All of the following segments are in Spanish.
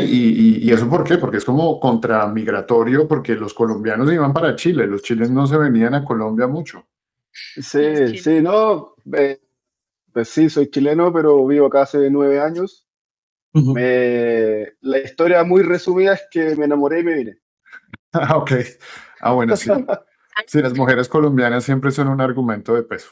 ¿Y eso por qué? Porque es como contramigratorio, porque los colombianos iban para Chile, los chilenos no se venían a Colombia mucho. Los Sí, sí, chilenos. no, pues sí, soy chileno, pero vivo acá hace 9 años. Ujú. La historia muy resumida es que me enamoré y me vine. Ah, ok. Ah, bueno, sí. Sí, las mujeres colombianas siempre son un argumento de peso,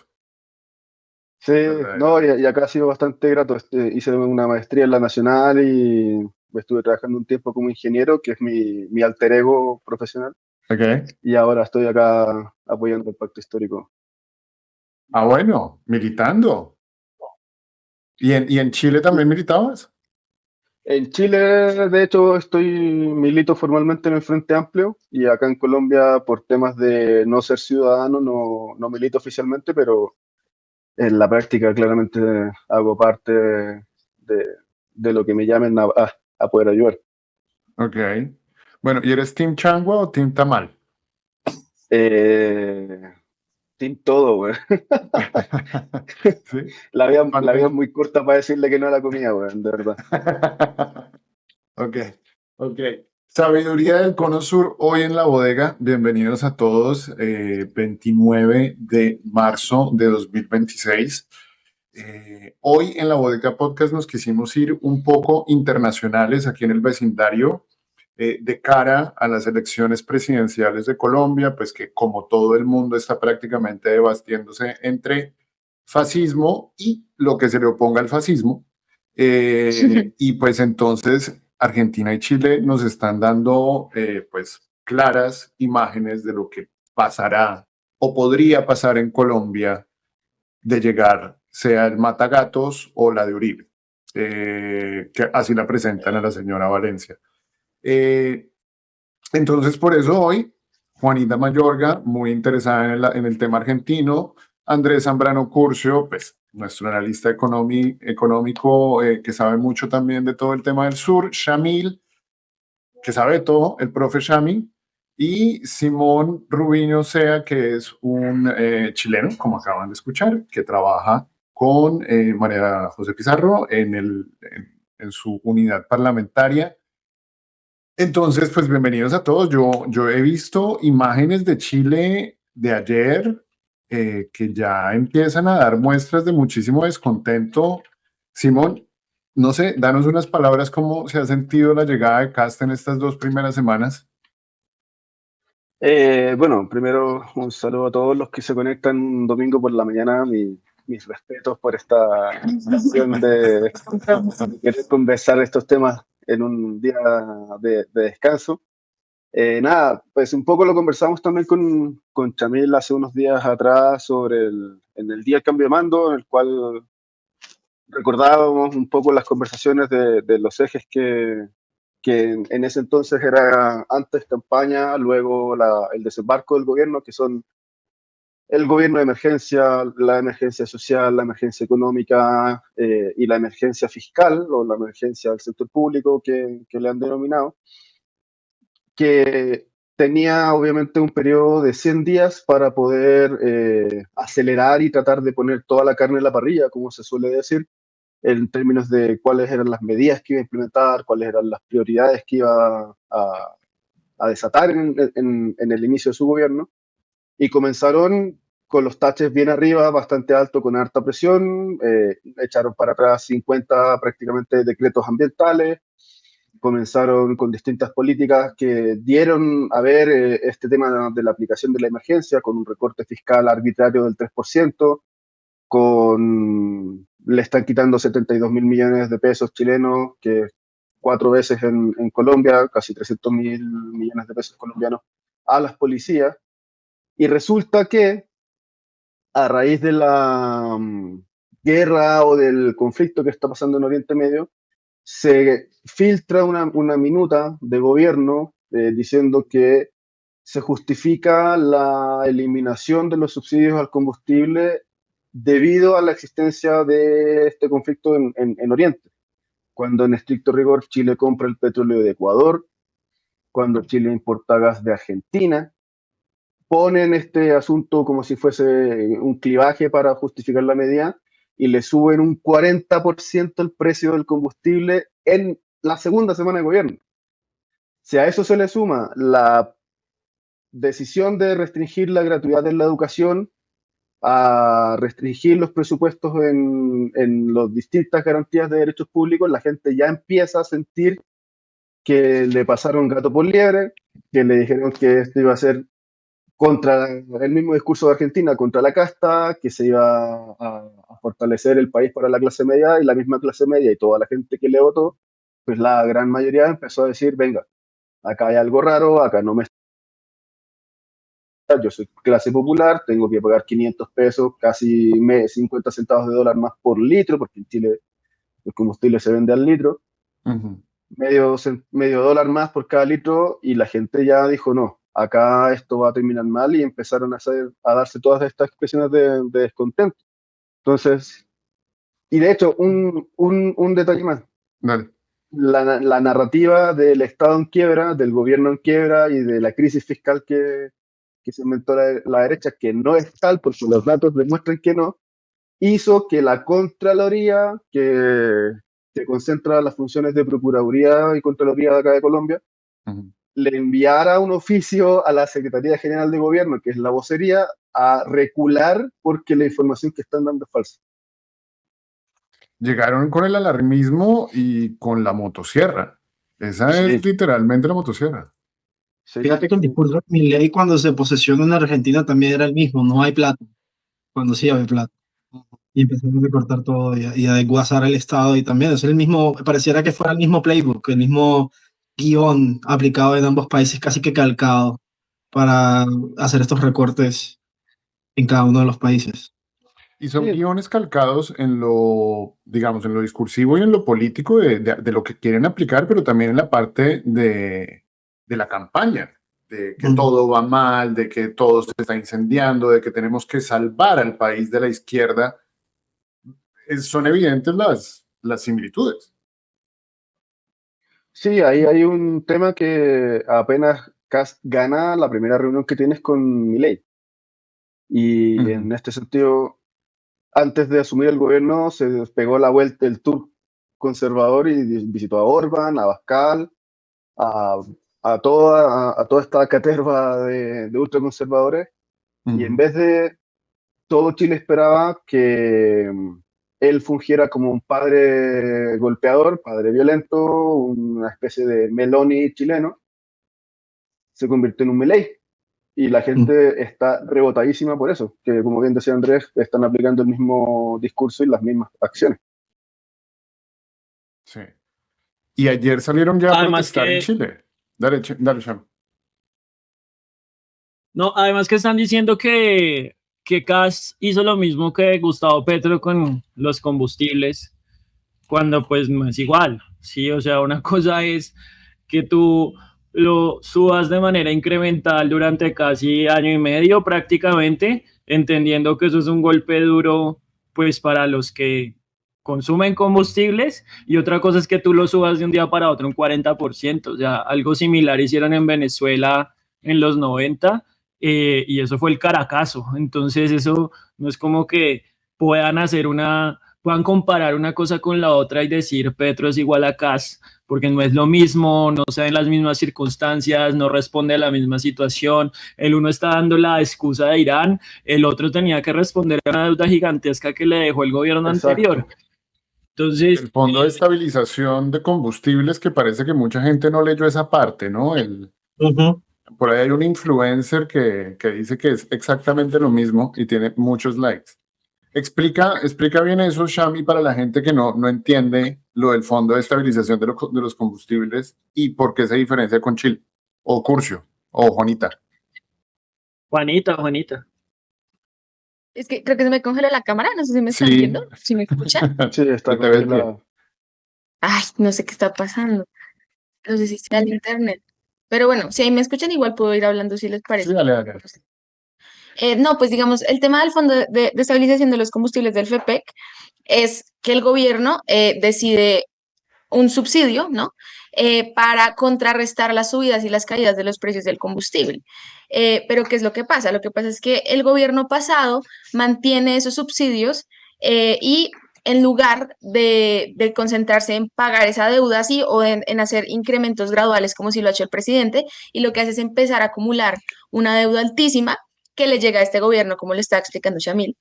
Sí, no, verdaderamente. y acá ha sido bastante grato. Hice una maestría en la Nacional y estuve trabajando un tiempo como ingeniero, que es mi alter ego profesional, Ok. y ahora estoy acá apoyando el pacto histórico. Ah, bueno, militando. ¿Y en Chile también militabas? En Chile, de hecho, milito formalmente en el Frente Amplio y acá en Colombia, por temas de no ser ciudadano, no milito oficialmente, pero en la práctica claramente hago parte de lo que me llamen a poder ayudar. Ok. Bueno, ¿y eres Team Changua o Team Tamal? Eh, Sin todo, güey. Sí. La vida es ¿Cuánto? muy corta para decirle que no a la comida, güey, de verdad. Ok, ok. Sabiduría del Cono Sur, hoy en la bodega. Bienvenidos a todos. 29 de marzo de 2026. Hoy en la bodega podcast nos quisimos ir un poco internacionales aquí en el vecindario de cara a las elecciones presidenciales de Colombia, pues que como todo el mundo está prácticamente debatiéndose entre fascismo y lo que se le oponga al fascismo. Y pues entonces Argentina y Chile nos están dando pues claras imágenes de lo que pasará o podría pasar en Colombia de llegar, sea el Matagatos o la de Uribe, que así la presentan a la señora Valencia. Eh, entonces, por eso hoy, Juanita Mayorga, muy interesada en el tema argentino, Andrés Zambrano Curcio, pues nuestro analista económico que sabe mucho también de todo el tema del sur, Shamil, que sabe todo, el profe Shami, y Simón Rubiño Sea, que es un chileno, como acaban de escuchar, que trabaja con María José Pizarro en su unidad parlamentaria. Entonces, pues bienvenidos a todos. Yo he visto imágenes de Chile de ayer que ya empiezan a dar muestras de muchísimo descontento. Simón, no sé, danos unas palabras cómo se ha sentido la llegada de Cast en estas 2 primeras semanas. Bueno, primero un saludo a todos los que se conectan un domingo por la mañana. Mis respetos por esta acción de querer conversar estos temas en un día de descanso. Nada, pues un poco lo conversamos también con Chamil hace unos días atrás en el día del cambio de mando, en el cual recordábamos un poco las conversaciones de los ejes que en ese entonces era antes campaña, luego el desembarco del gobierno, que son el gobierno de emergencia, la emergencia social, la emergencia económica y la emergencia fiscal o la emergencia del sector público que le han denominado, que tenía obviamente un periodo de 100 días para poder acelerar y tratar de poner toda la carne en la parrilla, como se suele decir, en términos de cuáles eran las medidas que iba a implementar, cuáles eran las prioridades que iba a desatar en el inicio de su gobierno. Y comenzaron con los taches bien arriba, bastante alto, con harta presión, echaron para atrás 50 prácticamente decretos ambientales, comenzaron con distintas políticas que dieron a ver este tema de la aplicación de la emergencia, con un recorte fiscal arbitrario del 3%, le están quitando 72 mil millones de pesos chilenos, que es 4 veces en Colombia, casi 300 mil millones de pesos colombianos, a las policías. Y resulta que a raíz de la guerra o del conflicto que está pasando en Oriente Medio, se filtra una minuta de gobierno diciendo que se justifica la eliminación de los subsidios al combustible debido a la existencia de este conflicto en Oriente, cuando en estricto rigor Chile compra el petróleo de Ecuador, cuando Chile importa gas de Argentina, ponen este asunto como si fuese un clivaje para justificar la medida y le suben un 40% el precio del combustible en la segunda semana de gobierno. Si a eso se le suma la decisión de restringir la gratuidad en la educación, a restringir los presupuestos en las distintas garantías de derechos públicos, la gente ya empieza a sentir que le pasaron gato por liebre, que le dijeron que esto iba a ser contra el mismo discurso de Argentina, contra la casta, que se iba a fortalecer el país para la clase media, y la misma clase media y toda la gente que le votó, pues la gran mayoría empezó a decir, venga, acá hay algo raro, acá no me está, yo soy clase popular, tengo que pagar 500 pesos, casi 50 centavos de dólar más por litro, porque en Chile el combustible se vende al litro, Ujú. medio dólar más por cada litro, y la gente ya dijo, no, acá esto va a terminar mal, y empezaron a darse todas estas expresiones de descontento. Entonces, y de hecho, un detalle más, Dale. la narrativa del Estado en quiebra, del gobierno en quiebra y de la crisis fiscal que se inventó la derecha, que no es tal porque los datos demuestran que no, hizo que la Contraloría, que concentra las funciones de Procuraduría y Contraloría de acá de Colombia, Ujú. le enviara un oficio a la Secretaría General de Gobierno, que es la vocería, a recular porque la información que están dando es falsa. Llegaron con el alarmismo y con la motosierra. Esa Sí, es literalmente la motosierra. sí, Fíjate que el sí. discurso de Milei cuando se posesionó en Argentina también era el mismo, no hay plata, cuando sí había plata. Y empezaron a recortar todo y a desguazar el Estado y también es el mismo, pareciera que fuera el mismo playbook, el mismo guión aplicado en ambos países, casi que calcado para hacer estos recortes en cada uno de los países. Y son Sí, guiones calcados en lo, digamos, en lo discursivo y en lo político de lo que quieren aplicar, pero también en la parte de la campaña, de que Mm. todo va mal, de que todo se está incendiando, de que tenemos que salvar al país de la izquierda. Son evidentes las similitudes. sí, ahí hay un tema que apenas Kast gana la primera reunión que tienes con Milei. Y Ujú, en este sentido, antes de asumir el gobierno, se despegó la vuelta el tour conservador y visitó a Orbán, a Abascal, a, a toda esta caterva de ultraconservadores. Y en ujú. vez de todo Chile esperaba que él fungiera como un padre golpeador, padre violento, una especie de Meloni chileno, se convirtió en un Milei. Y la Mm. gente está rebotadísima por eso, que como bien decía Andrés, están aplicando el mismo discurso y las mismas acciones. Sí. Y ayer salieron ya a Además protestar en que, Chile. Dale, dale, Sham. no, además que están diciendo que Kass hizo lo mismo que Gustavo Petro con los combustibles, cuando pues no es igual, ¿sí? O sea, una cosa es que tú lo subas de manera incremental durante casi año y medio prácticamente, entendiendo que eso es un golpe duro pues para los que consumen combustibles y otra cosa es que tú lo subas de un día para otro un 40%, o sea, algo similar hicieron en Venezuela en los 90 y eso fue el Caracazo, entonces eso no es como que puedan hacer puedan comparar una cosa con la otra y decir Petro es igual a Kass, porque no es lo mismo, no se dan las mismas circunstancias, no responde a la misma situación. El uno está dando la excusa de Irán, el otro tenía que responder a una deuda gigantesca que le dejó el gobierno anterior. Exacto. Entonces, El Fondo de Estabilización de Combustibles, que parece que mucha gente no leyó esa parte, ¿no? Ujú. Por ahí hay un influencer que dice que es exactamente lo mismo y tiene muchos likes. Explica bien eso, Shami, para la gente que no entiende lo del Fondo de Estabilización de los Combustibles y por qué se diferencia con Chile, o Curcio, o Juanita. Juanita. Es que creo que se me congeló la cámara, no sé si me están Sí, viendo, si me escuchan. Sí, está pero te ves bien. congelada. Ay, no sé qué está pasando. No sé si está el internet. Pero bueno, si ahí me escuchan, igual puedo ir hablando si les Sí, parece. dale, dale. No, pues digamos, el tema del Fondo de Estabilización de los Combustibles del FEPEC es que el gobierno decide un subsidio, ¿no? Para contrarrestar las subidas y las caídas de los precios del combustible. Pero ¿qué es lo que pasa? Lo que pasa es que el gobierno pasado mantiene esos subsidios y en lugar de concentrarse en pagar esa deuda así o en hacer incrementos graduales como si lo ha hecho el presidente, y lo que hace es empezar a acumular una deuda altísima que le llega a este gobierno, como le está explicando Shamil.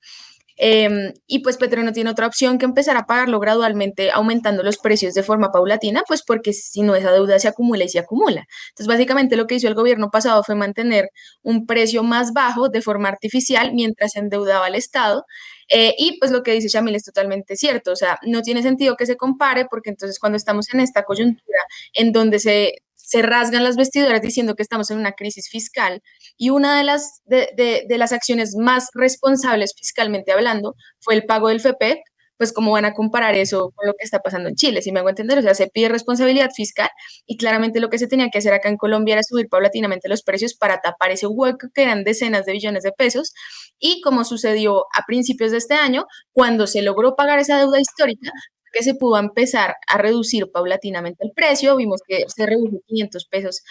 Y pues Petro no tiene otra opción que empezar a pagarlo gradualmente, aumentando los precios de forma paulatina, pues porque si no esa deuda se acumula y se acumula. Entonces básicamente lo que hizo el gobierno pasado fue mantener un precio más bajo de forma artificial mientras se endeudaba al Estado. Y pues lo que dice Shamil es totalmente cierto, o sea, no tiene sentido que se compare porque entonces cuando estamos en esta coyuntura en donde se rasgan las vestiduras diciendo que estamos en una crisis fiscal, y una de las acciones más responsables fiscalmente hablando fue el pago del FEPEC, pues cómo van a comparar eso con lo que está pasando en Chile, si me hago entender, o sea, se pide responsabilidad fiscal y claramente lo que se tenía que hacer acá en Colombia era subir paulatinamente los precios para tapar ese hueco que eran decenas de billones de pesos, y como sucedió a principios de este año, cuando se logró pagar esa deuda histórica, que se pudo empezar a reducir paulatinamente el precio, vimos que se redujo 500 pesos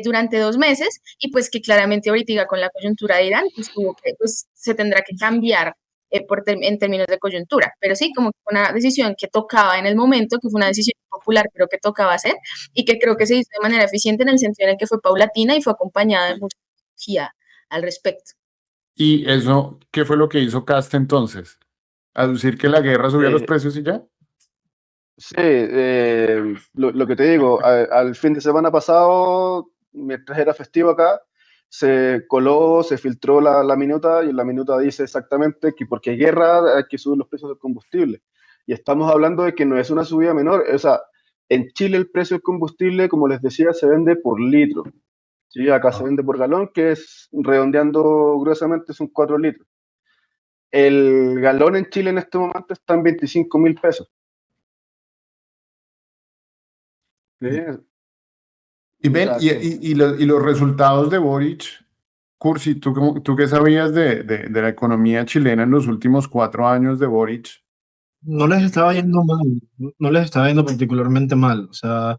durante 2 meses, y pues que claramente ahorita con la coyuntura de Irán, pues, pues se tendrá que cambiar en términos de coyuntura, pero sí, como que fue una decisión que tocaba en el momento, que fue una decisión popular, pero que tocaba hacer, y que creo que se hizo de manera eficiente en el sentido en el que fue paulatina y fue acompañada de mucha energía al respecto. ¿Y eso qué fue lo que hizo Cast entonces? ¿Aducir que la guerra subía los Eh, precios y ya? sí, lo que te digo, al fin de semana pasado, mientras era festivo acá, se coló, se filtró la minuta y en la minuta dice exactamente que porque hay guerra hay que subir los precios del combustible. Y estamos hablando de que no es una subida menor, o sea, en Chile el precio del combustible, como les decía, se vende por litro. ¿Sí? Acá se vende por galón, que es, redondeando gruesamente, son 4 litros. El galón en Chile en este momento está en 25.000 pesos. ¿Sí? Y O ven, sea, que y los resultados de Boric, Cursi, ¿tú qué sabías de la economía chilena en los últimos 4 años de Boric? No les estaba yendo mal, no les estaba yendo particularmente mal. O sea,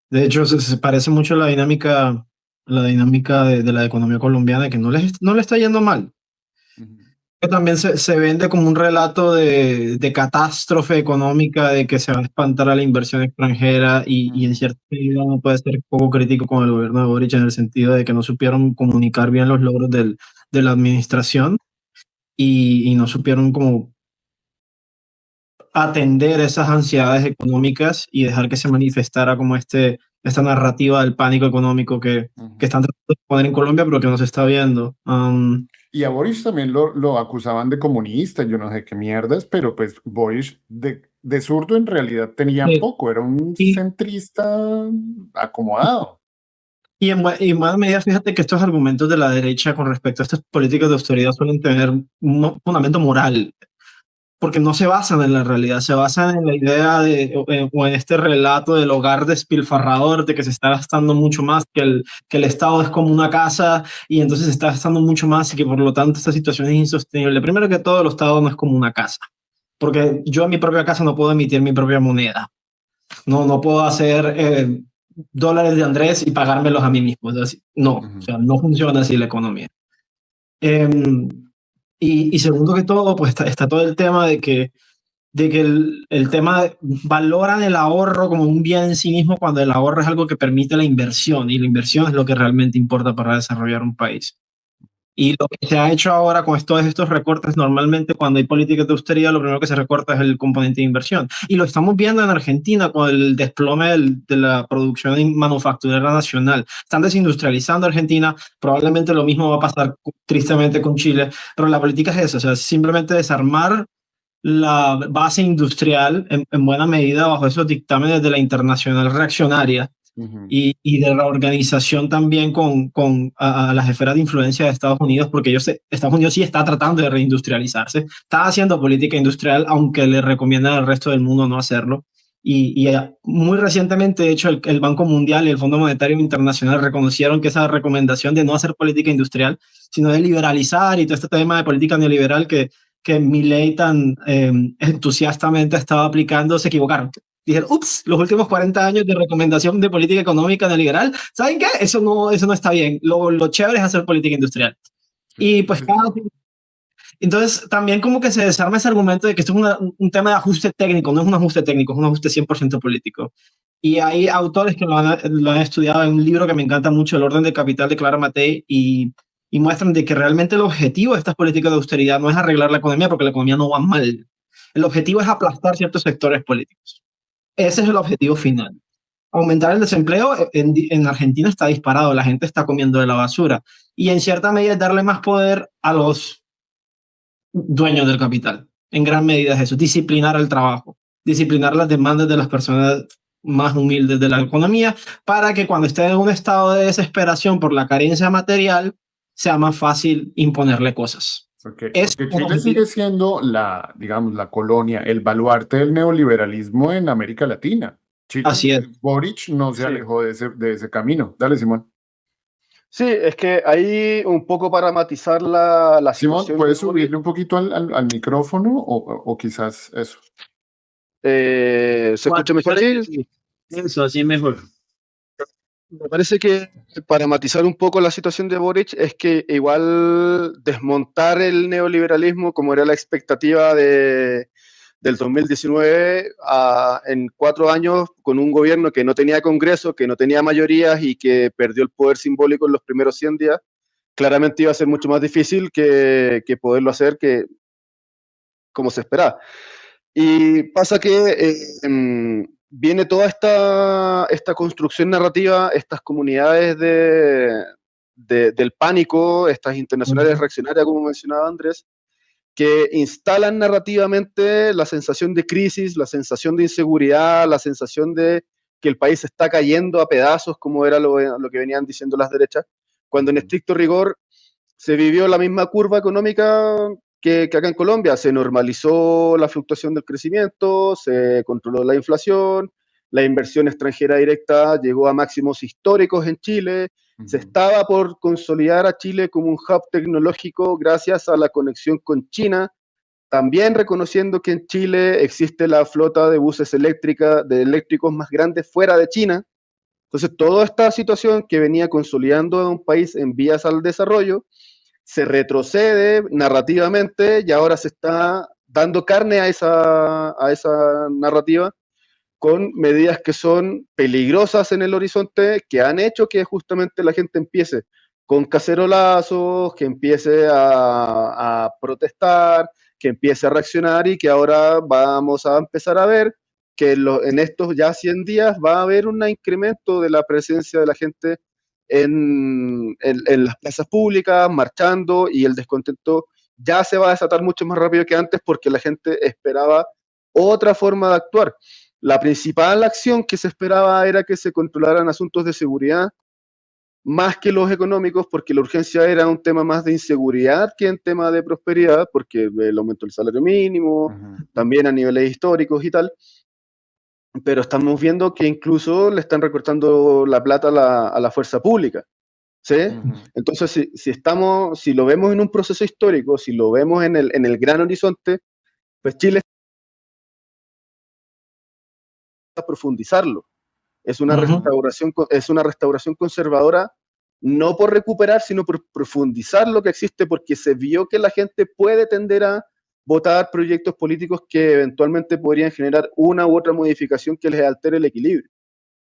de hecho, se parece mucho a la dinámica de la economía colombiana, que no le está yendo mal. Ujú. Que también se vende como un relato de catástrofe económica, de que se va a espantar a la inversión extranjera, y en cierta medida uno puede ser poco crítico con el gobierno de Boric en el sentido de que no supieron comunicar bien los logros de la administración, y no supieron como atender esas ansiedades económicas y dejar que se manifestara como esta narrativa del pánico económico que están tratando de poner en Colombia, pero que no se está viendo. Y a Boris también lo acusaban de comunista, yo no sé qué mierdas, pero pues Boris de zurdo en realidad tenía Sí. poco, era un Y, centrista acomodado. y en buena medida, fíjate que estos argumentos de la derecha con respecto a estas políticas de austeridad suelen tener un fundamento moral, porque no se basan en la realidad, se basan en la idea o en este relato del hogar despilfarrador, de que se está gastando mucho más, que el Estado es como una casa y entonces se está gastando mucho más y que por lo tanto esta situación es insostenible. Primero que todo, el Estado no es como una casa, porque yo en mi propia casa no puedo emitir mi propia moneda, no puedo hacer dólares de Andrés y pagármelos a mí mismo. No, o sea, no funciona así la economía. Em, y segundo que todo, pues está todo el tema de que el tema valoran el ahorro como un bien en sí mismo, cuando el ahorro es algo que permite la inversión, y la inversión es lo que realmente importa para desarrollar un país. Y lo que se ha hecho ahora con todos estos recortes, normalmente cuando hay políticas de austeridad, lo primero que se recorta es el componente de inversión. Y lo estamos viendo en Argentina con el desplome de la producción manufacturera nacional. Están desindustrializando Argentina, probablemente lo mismo va a pasar tristemente con Chile, pero la política es eso, o sea, simplemente desarmar la base industrial en buena medida bajo esos dictámenes de la internacional reaccionaria, y de la organización también con a las esferas de influencia de Estados Unidos, porque Estados Unidos sí está tratando de reindustrializarse, está haciendo política industrial, aunque le recomiendan al resto del mundo no hacerlo. Y muy recientemente, de hecho, el Banco Mundial y el Fondo Monetario Internacional reconocieron que esa recomendación de no hacer política industrial, sino de liberalizar y todo este tema de política neoliberal que Milei tan entusiastamente estaba aplicando, se equivocaron. Dijeron, ups, los últimos 40 años de recomendación de política económica neoliberal, ¿saben qué? Eso no está bien. Lo chévere es hacer política industrial. Y pues Entonces, también como que se desarma ese argumento de que esto es un tema de ajuste técnico, no es un ajuste técnico, es un ajuste 100% político. Y hay autores que lo han estudiado en un libro que me encanta mucho, El orden del capital de Clara Matei, y muestran de que realmente el objetivo de estas políticas de austeridad no es arreglar la economía, porque la economía no va mal. El objetivo es aplastar ciertos sectores políticos. Ese es el objetivo final. Aumentar el desempleo en Argentina está disparado, la gente está comiendo de la basura. Y en cierta medida darle más poder a los dueños del capital. En gran medida es eso, disciplinar el trabajo, disciplinar las demandas de las personas más humildes de la economía para que cuando estén en un estado de desesperación por la carencia material sea más fácil imponerle cosas. Porque Es Chile sigue siendo la, digamos, la colonia, el baluarte del neoliberalismo en América Latina. Chile, Así es. Boric no se Sí. alejó de ese camino. Dale, Simón. Sí, es que ahí un poco para matizar la Simón, situación ¿puedes de Boric, subirle un poquito al micrófono o quizás eso? ¿se escucha mejor ahí? Eso, así mejor. Me parece que para matizar un poco la situación de Boric es que igual desmontar el neoliberalismo como era la expectativa del 2019 en 4 años con un gobierno que no tenía Congreso, que no tenía mayorías y que perdió el poder simbólico en los primeros 100 días, claramente iba a ser mucho más difícil que poderlo hacer como se esperaba. Y pasa que viene toda esta construcción narrativa, estas comunidades del pánico, estas internacionales reaccionarias, como mencionaba Andrés, que instalan narrativamente la sensación de crisis, la sensación de inseguridad, la sensación de que el país está cayendo a pedazos, como era lo que venían diciendo las derechas, cuando en estricto rigor se vivió la misma curva económica que acá en Colombia. Se normalizó la fluctuación del crecimiento, se controló la inflación, la inversión extranjera directa llegó a máximos históricos en Chile, se estaba por consolidar a Chile como un hub tecnológico gracias a la conexión con China, también reconociendo que en Chile existe la flota de buses eléctricos más grande fuera de China. Entonces, toda esta situación que venía consolidando a un país en vías al desarrollo, se retrocede narrativamente y ahora se está dando carne a esa narrativa con medidas que son peligrosas en el horizonte, que han hecho que justamente la gente empiece con cacerolazos, que empiece a protestar, que empiece a reaccionar y que ahora vamos a empezar a ver que en estos ya 100 días va a haber un incremento de la presencia de la gente en las plazas públicas, marchando, y el descontento ya se va a desatar mucho más rápido que antes porque la gente esperaba otra forma de actuar. La principal acción que se esperaba era que se controlaran asuntos de seguridad más que los económicos, porque la urgencia era un tema más de inseguridad que en tema de prosperidad, porque el aumento del salario mínimo, también a niveles históricos y tal. Pero estamos viendo que incluso le están recortando la plata a la fuerza pública, ¿sí? Entonces, si lo vemos en un proceso histórico, si lo vemos en el gran horizonte, pues Chile está a profundizarlo. Es una restauración conservadora, no por recuperar, sino por profundizar lo que existe, porque se vio que la gente puede tender a votar proyectos políticos que eventualmente podrían generar una u otra modificación que les altere el equilibrio.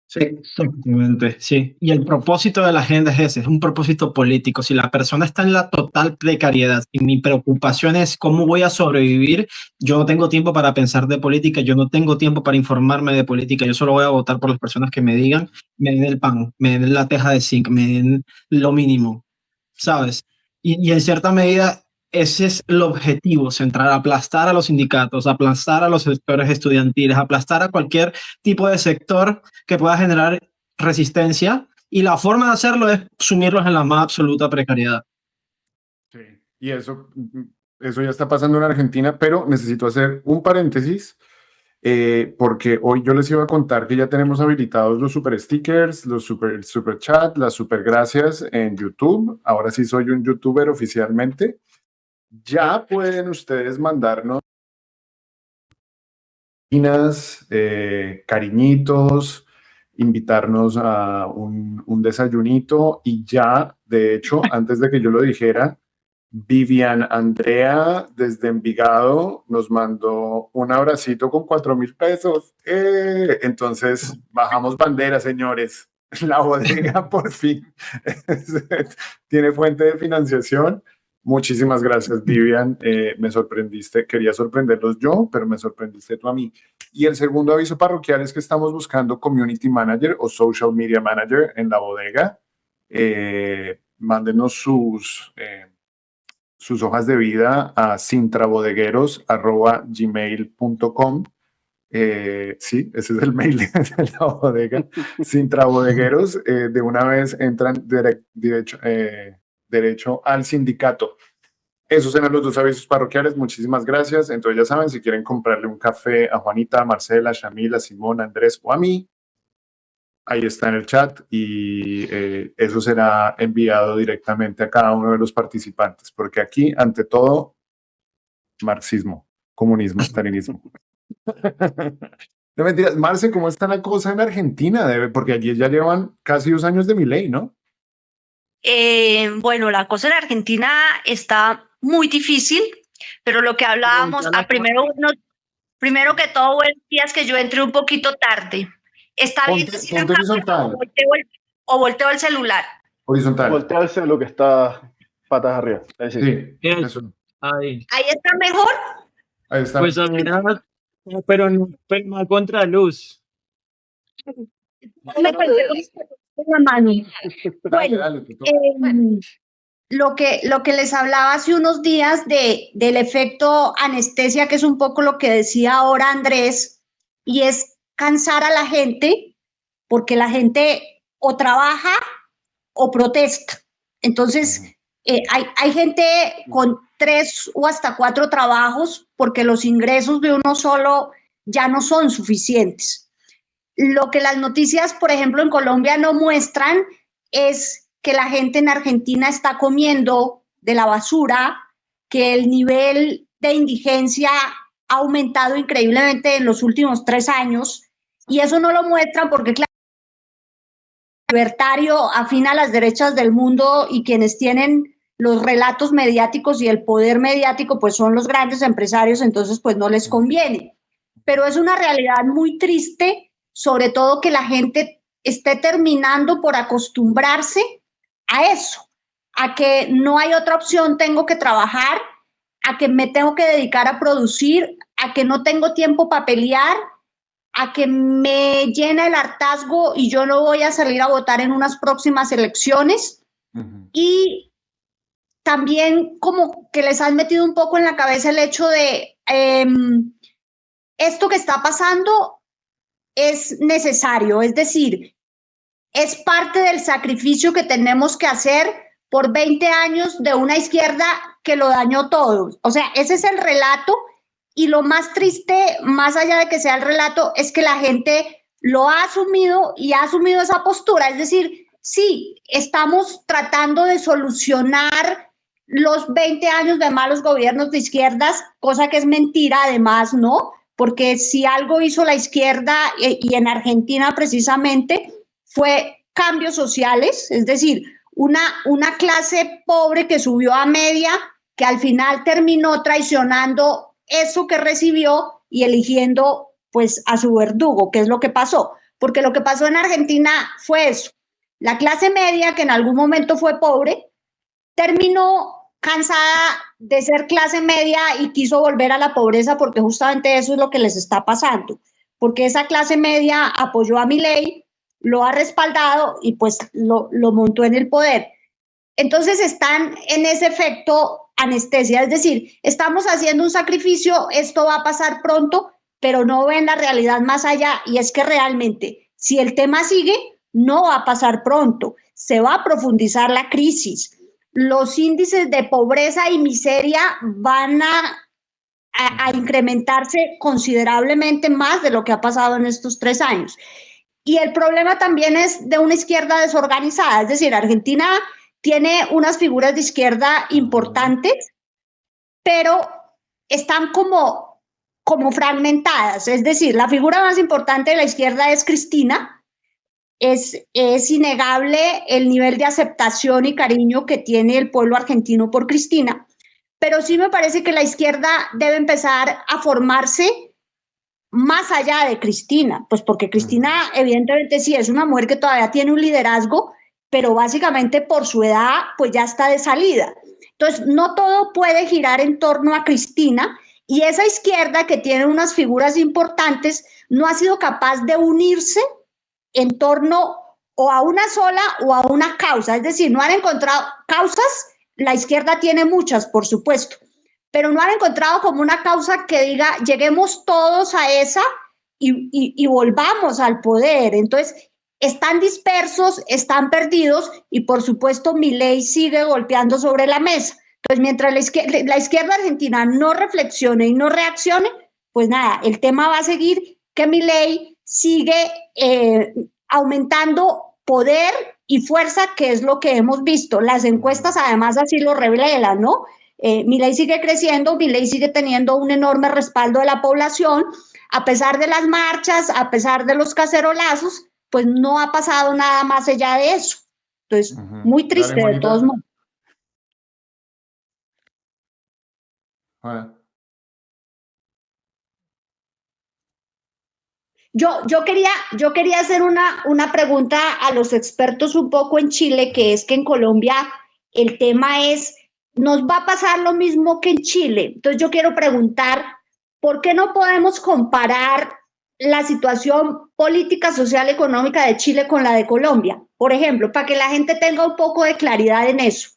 Sí, exactamente, sí. Y el propósito de la agenda es ese, es un propósito político. Si la persona está en la total precariedad y mi preocupación es cómo voy a sobrevivir, yo no tengo tiempo para pensar de política, yo no tengo tiempo para informarme de política, yo solo voy a votar por las personas que me digan, me den el pan, me den la teja de zinc, me den lo mínimo, ¿sabes? Y en cierta medida ese es el objetivo central, aplastar a los sindicatos, aplastar a los sectores estudiantiles, aplastar a cualquier tipo de sector que pueda generar resistencia, y la forma de hacerlo es sumirlos en la más absoluta precariedad. Sí, y eso ya está pasando en Argentina, pero necesito hacer un paréntesis porque hoy yo les iba a contar que ya tenemos habilitados los super stickers, los super chat, las super gracias en YouTube. Ahora sí soy un youtuber oficialmente. Ya pueden ustedes mandarnos cariñitos, invitarnos a un desayunito y ya, de hecho, antes de que yo lo dijera, Vivian Andrea desde Envigado nos mandó un abracito con 4.000 pesos. Entonces, bajamos bandera, señores. La bodega por fin tiene fuente de financiación. Muchísimas gracias, Vivian. Me sorprendiste. Quería sorprenderlos yo, pero me sorprendiste tú a mí. Y el segundo aviso parroquial es que estamos buscando Community Manager o Social Media Manager en la bodega. Mándenos sus hojas de vida a sintrabodegueros@gmail.com. Sí, ese es el mail de la bodega. Sintrabodegueros, de una vez entran derecho al sindicato. Esos eran los dos avisos parroquiales. Muchísimas gracias. Entonces ya saben, si quieren comprarle un café a Juanita, a Marcela, a Shamila, a Simón, a Andrés o a mí, ahí está en el chat y eso será enviado directamente a cada uno de los participantes, porque aquí, ante todo, marxismo, comunismo, stalinismo. No mentiras. Marce, ¿cómo está la cosa en Argentina? Porque allí ya llevan casi 2 años de Milei, ¿no? Bueno, la cosa en Argentina está muy difícil, pero lo que hablábamos, primero que todo, buenos días, que yo entré un poquito tarde. ¿Está bien Ponte decir la cámara horizontal. o volteo el celular? Horizontal. Voltearse a lo que está patas arriba. Ahí sí. Sí, Eso. eso. Ahí. ¿Ahí está mejor? Ahí está. Pues a mí nada más, pero más contraluz. Me colgué con la mano. Dale, Bueno, dale, te toca. lo que les hablaba hace unos días del efecto anestesia, que es un poco lo que decía ahora Andrés, y es cansar a la gente, porque la gente o trabaja o protesta. Entonces, hay gente con 3 o hasta 4 trabajos, porque los ingresos de uno solo ya no son suficientes. Lo que las noticias, por ejemplo, en Colombia no muestran es que la gente en Argentina está comiendo de la basura, que el nivel de indigencia ha aumentado increíblemente en los últimos 3 años, y eso no lo muestran porque, claro, el libertario afín a las derechas del mundo y quienes tienen los relatos mediáticos y el poder mediático, pues son los grandes empresarios, entonces pues no les conviene. Pero es una realidad muy triste, sobre todo que la gente esté terminando por acostumbrarse a eso, a que no hay otra opción, tengo que trabajar, a que me tengo que dedicar a producir, a que no tengo tiempo para pelear, a que me llena el hartazgo y yo no voy a salir a votar en unas próximas elecciones. Y también como que les han metido un poco en la cabeza el hecho de esto que está pasando es necesario, es decir, es parte del sacrificio que tenemos que hacer por 20 años de una izquierda que lo dañó todo. O sea, ese es el relato, y lo más triste, más allá de que sea el relato, es que la gente lo ha asumido y ha asumido esa postura. Es decir, sí, estamos tratando de solucionar los 20 años de malos gobiernos de izquierdas, cosa que es mentira además, ¿no? Porque si algo hizo la izquierda, y en Argentina precisamente, fue cambios sociales, es decir, una clase pobre que subió a media, que al final terminó traicionando eso que recibió y eligiendo pues a su verdugo, que es lo que pasó. Porque lo que pasó en Argentina fue eso. La clase media, que en algún momento fue pobre, terminó cansada de ser clase media y quiso volver a la pobreza, porque justamente eso es lo que les está pasando. Porque esa clase media apoyó a Milei, lo ha respaldado y pues lo montó en el poder. Entonces están en ese efecto anestesia, es decir, estamos haciendo un sacrificio, esto va a pasar pronto, pero no ven la realidad más allá, y es que realmente, si el tema sigue, no va a pasar pronto, se va a profundizar la crisis, los índices de pobreza y miseria van a incrementarse considerablemente más de lo que ha pasado en estos 3 años. Y el problema también es de una izquierda desorganizada, es decir, Argentina tiene unas figuras de izquierda importantes, pero están como fragmentadas. Es decir, la figura más importante de la izquierda es Cristina, es innegable el nivel de aceptación y cariño que tiene el pueblo argentino por Cristina, pero sí me parece que la izquierda debe empezar a formarse más allá de Cristina, pues porque Cristina evidentemente sí es una mujer que todavía tiene un liderazgo, pero básicamente por su edad pues ya está de salida. Entonces no todo puede girar en torno a Cristina, y esa izquierda que tiene unas figuras importantes no ha sido capaz de unirse en torno o a una sola o a una causa, es decir, no han encontrado causas, la izquierda tiene muchas, por supuesto, pero no han encontrado como una causa que diga, lleguemos todos a esa y volvamos al poder. Entonces, están dispersos, están perdidos, y por supuesto Milei sigue golpeando sobre la mesa. Entonces, mientras la izquierda argentina no reflexione y no reaccione, pues nada, el tema va a seguir que Milei sigue aumentando poder y fuerza, que es lo que hemos visto. Las encuestas además así lo revelan, ¿no? Milei sigue creciendo, Milei sigue teniendo un enorme respaldo de la población, a pesar de las marchas, a pesar de los cacerolazos, pues no ha pasado nada más allá de eso. Entonces, muy triste. Dale, de todos modos. Yo quería hacer una pregunta a los expertos un poco en Chile, que es que en Colombia el tema es, ¿nos va a pasar lo mismo que en Chile? Entonces yo quiero preguntar, ¿por qué no podemos comparar la situación política, social, económica de Chile con la de Colombia? Por ejemplo, para que la gente tenga un poco de claridad en eso.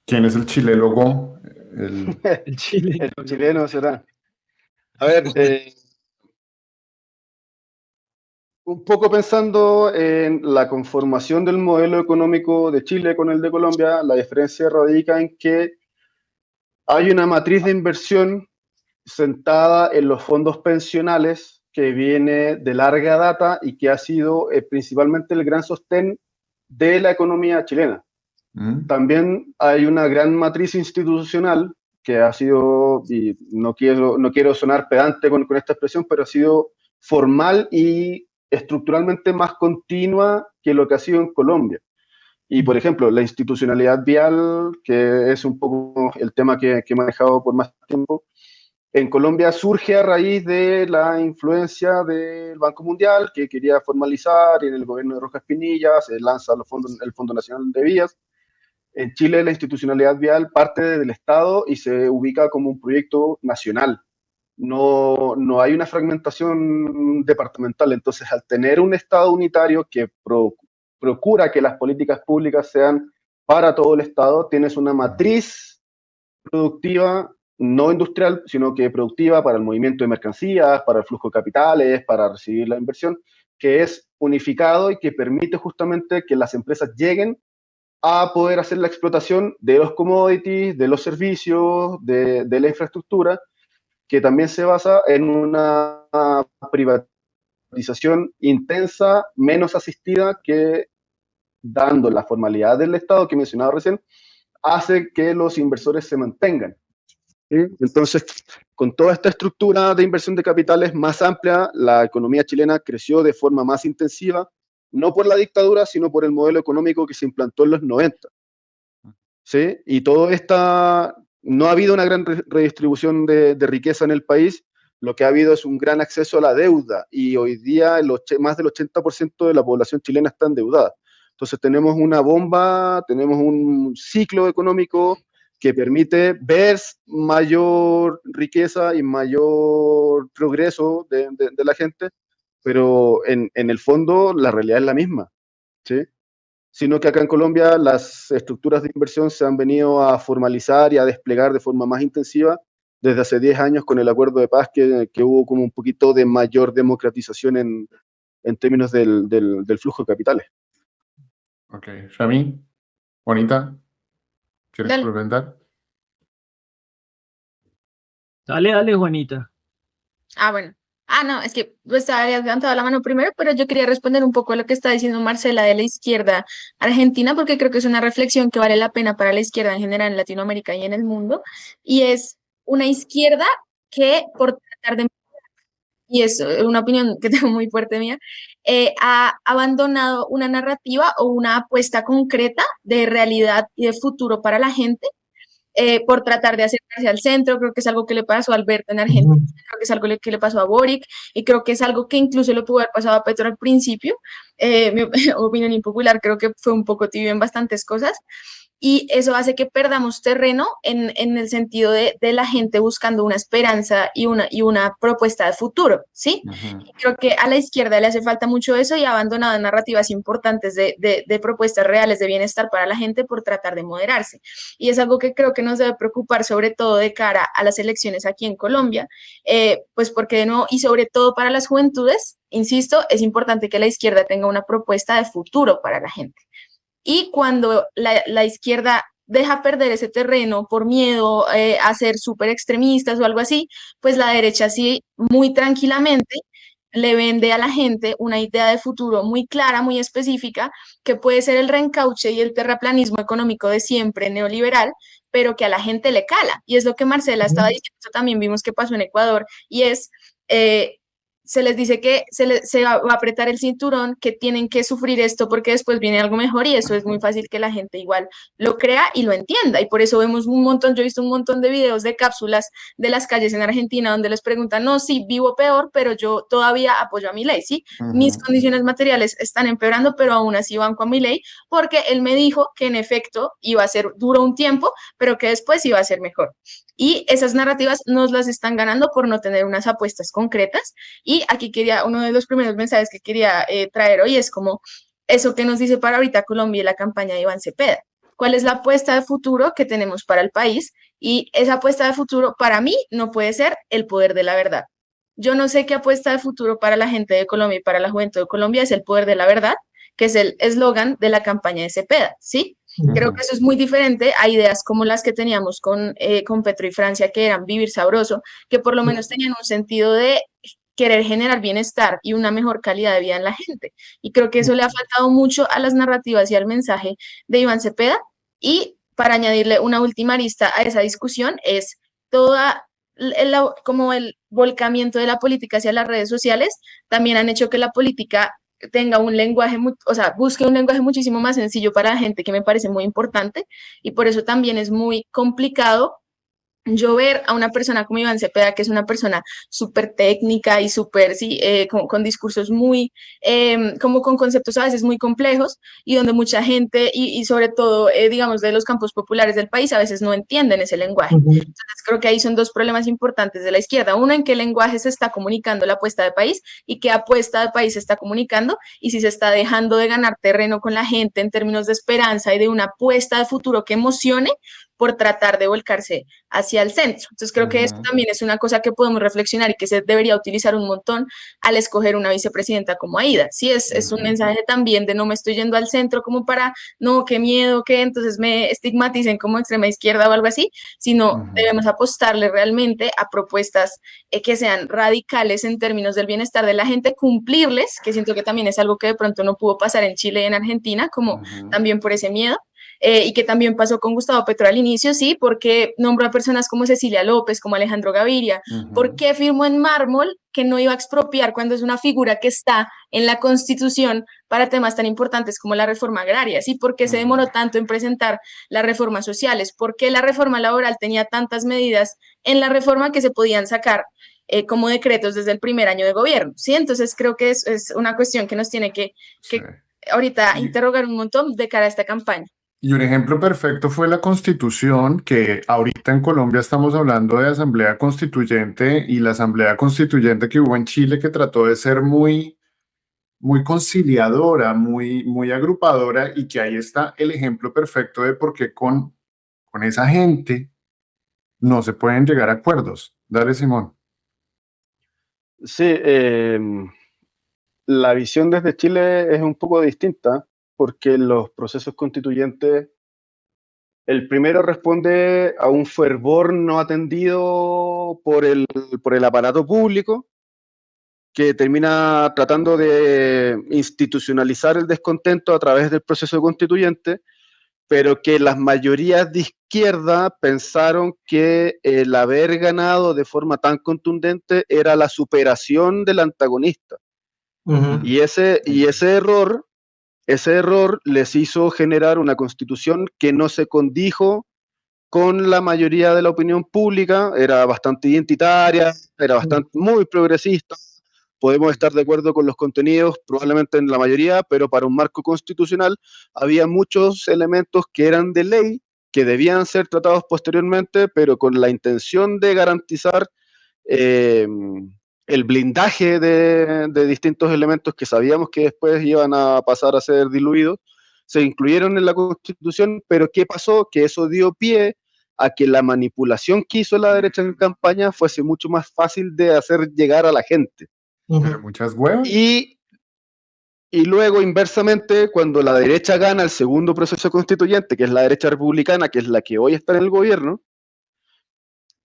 ¿Quién es el chilólogo? El chileno será. A ver, un poco pensando en la conformación del modelo económico de Chile con el de Colombia, la diferencia radica en que hay una matriz de inversión sentada en los fondos pensionales que viene de larga data y que ha sido principalmente el gran sostén de la economía chilena. También hay una gran matriz institucional que ha sido, y no quiero sonar pedante con esta expresión, pero ha sido formal y estructuralmente más continua que lo que ha sido en Colombia. Y, por ejemplo, la institucionalidad vial, que es un poco el tema que he manejado por más tiempo, en Colombia surge a raíz de la influencia del Banco Mundial, que quería formalizar, y en el gobierno de Rojas Pinilla se lanza el Fondo Nacional de Vías. En Chile la institucionalidad vial parte del Estado y se ubica como un proyecto nacional. No hay una fragmentación departamental. Entonces, al tener un Estado unitario que procura que las políticas públicas sean para todo el Estado, tienes una matriz productiva, no industrial, sino que productiva para el movimiento de mercancías, para el flujo de capitales, para recibir la inversión, que es unificado y que permite justamente que las empresas lleguen a poder hacer la explotación de los commodities, de los servicios, de la infraestructura, que también se basa en una privatización intensa, menos asistida, que, dando la formalidad del Estado que mencionaba recién, hace que los inversores se mantengan. ¿Sí? Entonces, con toda esta estructura de inversión de capitales más amplia, la economía chilena creció de forma más intensiva, no por la dictadura, sino por el modelo económico que se implantó en los 90. ¿Sí? Y todo no ha habido una gran redistribución de riqueza en el país, lo que ha habido es un gran acceso a la deuda, y hoy día más del 80% de la población chilena está endeudada. Entonces tenemos una bomba, tenemos un ciclo económico que permite ver mayor riqueza y mayor progreso de la gente, pero en el fondo la realidad es la misma, ¿sí? Sino que acá en Colombia las estructuras de inversión se han venido a formalizar y a desplegar de forma más intensiva desde hace 10 años con el acuerdo de paz, que hubo como un poquito de mayor democratización en términos del flujo de capitales. Ok, Shami, Juanita, ¿quieres preguntar? Dale, Juanita. Bueno. No, es que pues había levantado la mano primero, pero yo quería responder un poco a lo que está diciendo Marcela de la izquierda argentina, porque creo que es una reflexión que vale la pena para la izquierda en general en Latinoamérica y en el mundo, y es una izquierda que por tratar de y es una opinión que tengo muy fuerte mía, ha abandonado una narrativa o una apuesta concreta de realidad y de futuro para la gente por tratar de acercarse al centro. Creo que es algo que le pasó a Alberto en Argentina, creo que es algo que le pasó a Boric, y creo que es algo que incluso le pudo haber pasado a Petro al principio. Mi opinión impopular, creo que fue un poco tibio en bastantes cosas, y eso hace que perdamos terreno en el sentido de la gente buscando una esperanza y una propuesta de futuro, ¿sí? Ujú. Creo que a la izquierda le hace falta mucho eso y ha abandonado narrativas importantes de propuestas reales de bienestar para la gente por tratar de moderarse. Y es algo que creo que nos debe preocupar, sobre todo de cara a las elecciones aquí en Colombia, pues porque de nuevo, y sobre todo para las juventudes, insisto, es importante que la izquierda tenga una propuesta de futuro para la gente. Y cuando la izquierda deja perder ese terreno por miedo a ser súper extremistas o algo así, pues la derecha sí muy tranquilamente le vende a la gente una idea de futuro muy clara, muy específica, que puede ser el reencauche y el terraplanismo económico de siempre neoliberal, pero que a la gente le cala. Y es lo que Marcela estaba diciendo, también vimos que pasó en Ecuador, y es, se les dice que se va a apretar el cinturón, que tienen que sufrir esto porque después viene algo mejor, y eso es muy fácil que la gente igual lo crea y lo entienda. Y por eso vemos un montón, yo he visto un montón de videos de cápsulas de las calles en Argentina donde les preguntan, no, sí, vivo peor, pero yo todavía apoyo a Milei, ¿sí? Mis condiciones materiales están empeorando, pero aún así banco a Milei porque él me dijo que en efecto iba a ser duro un tiempo, pero que después iba a ser mejor. Y esas narrativas nos las están ganando por no tener unas apuestas concretas. Y aquí quería, uno de los primeros mensajes que quería traer hoy es como eso que nos dice para ahorita Colombia y la campaña de Iván Cepeda. ¿Cuál es la apuesta de futuro que tenemos para el país? Y esa apuesta de futuro para mí no puede ser el poder de la verdad. Yo no sé qué apuesta de futuro para la gente de Colombia y para la juventud de Colombia es el poder de la verdad, que es el eslogan de la campaña de Cepeda, ¿sí? Creo que eso es muy diferente a ideas como las que teníamos con Petro y Francia, que eran vivir sabroso, que por lo menos tenían un sentido de querer generar bienestar y una mejor calidad de vida en la gente. Y creo que eso le ha faltado mucho a las narrativas y al mensaje de Iván Cepeda. Y para añadirle una última arista a esa discusión es toda como el volcamiento de la política hacia las redes sociales también han hecho que la política tenga un lenguaje, o sea, busque un lenguaje muchísimo más sencillo para la gente, que me parece muy importante, y por eso también es muy complicado yo ver a una persona como Iván Cepeda, que es una persona súper técnica y súper, sí, con discursos muy, como con conceptos a veces muy complejos, y donde mucha gente, y sobre todo, digamos, de los campos populares del país, a veces no entienden ese lenguaje. Entonces, creo que ahí son dos problemas importantes de la izquierda. Uno, en qué lenguaje se está comunicando la apuesta de país y qué apuesta de país se está comunicando, y si se está dejando de ganar terreno con la gente en términos de esperanza y de una apuesta de futuro que emocione por tratar de volcarse hacia el centro. Entonces creo que eso también es una cosa que podemos reflexionar y que se debería utilizar un montón al escoger una vicepresidenta como Aida. Sí, es un mensaje también de no me estoy yendo al centro como para, no, qué miedo, que entonces me estigmaticen como extrema izquierda o algo así, sino debemos apostarle realmente a propuestas que sean radicales en términos del bienestar de la gente, cumplirles, que siento que también es algo que de pronto no pudo pasar en Chile y en Argentina, como también por ese miedo. Y que también pasó con Gustavo Petro al inicio, sí, porque nombró a personas como Cecilia López, como Alejandro Gaviria, porque firmó en mármol que no iba a expropiar cuando es una figura que está en la Constitución para temas tan importantes como la reforma agraria, sí, porque se demoró tanto en presentar las reformas sociales, porque la reforma laboral tenía tantas medidas en la reforma que se podían sacar como decretos desde el primer año de gobierno, sí, entonces creo que es una cuestión que nos tiene que ahorita interrogar un montón de cara a esta campaña. Y un ejemplo perfecto fue la Constitución, que ahorita en Colombia estamos hablando de Asamblea Constituyente, y la Asamblea Constituyente que hubo en Chile, que trató de ser muy conciliadora, muy agrupadora, y que ahí está el ejemplo perfecto de por qué con esa gente no se pueden llegar a acuerdos. Dale, Simón. Sí, la visión desde Chile es un poco distinta, porque los procesos constituyentes, el primero responde a un fervor no atendido por el aparato público, que termina tratando de institucionalizar el descontento a través del proceso constituyente, pero que las mayorías de izquierda pensaron que el haber ganado de forma tan contundente era la superación del antagonista. Y ese error les hizo generar una constitución que no se condijo con la mayoría de la opinión pública, era bastante identitaria, era bastante muy progresista. Podemos estar de acuerdo con los contenidos, probablemente en la mayoría, pero para un marco constitucional había muchos elementos que eran de ley, que debían ser tratados posteriormente, pero con la intención de garantizar el blindaje de distintos elementos que sabíamos que después iban a pasar a ser diluidos, se incluyeron en la Constitución, pero ¿qué pasó? Que eso dio pie a que la manipulación que hizo la derecha en campaña fuese mucho más fácil de hacer llegar a la gente. Pero muchas huevas. Y luego, inversamente, cuando la derecha gana el segundo proceso constituyente, que es la derecha republicana, que es la que hoy está en el gobierno,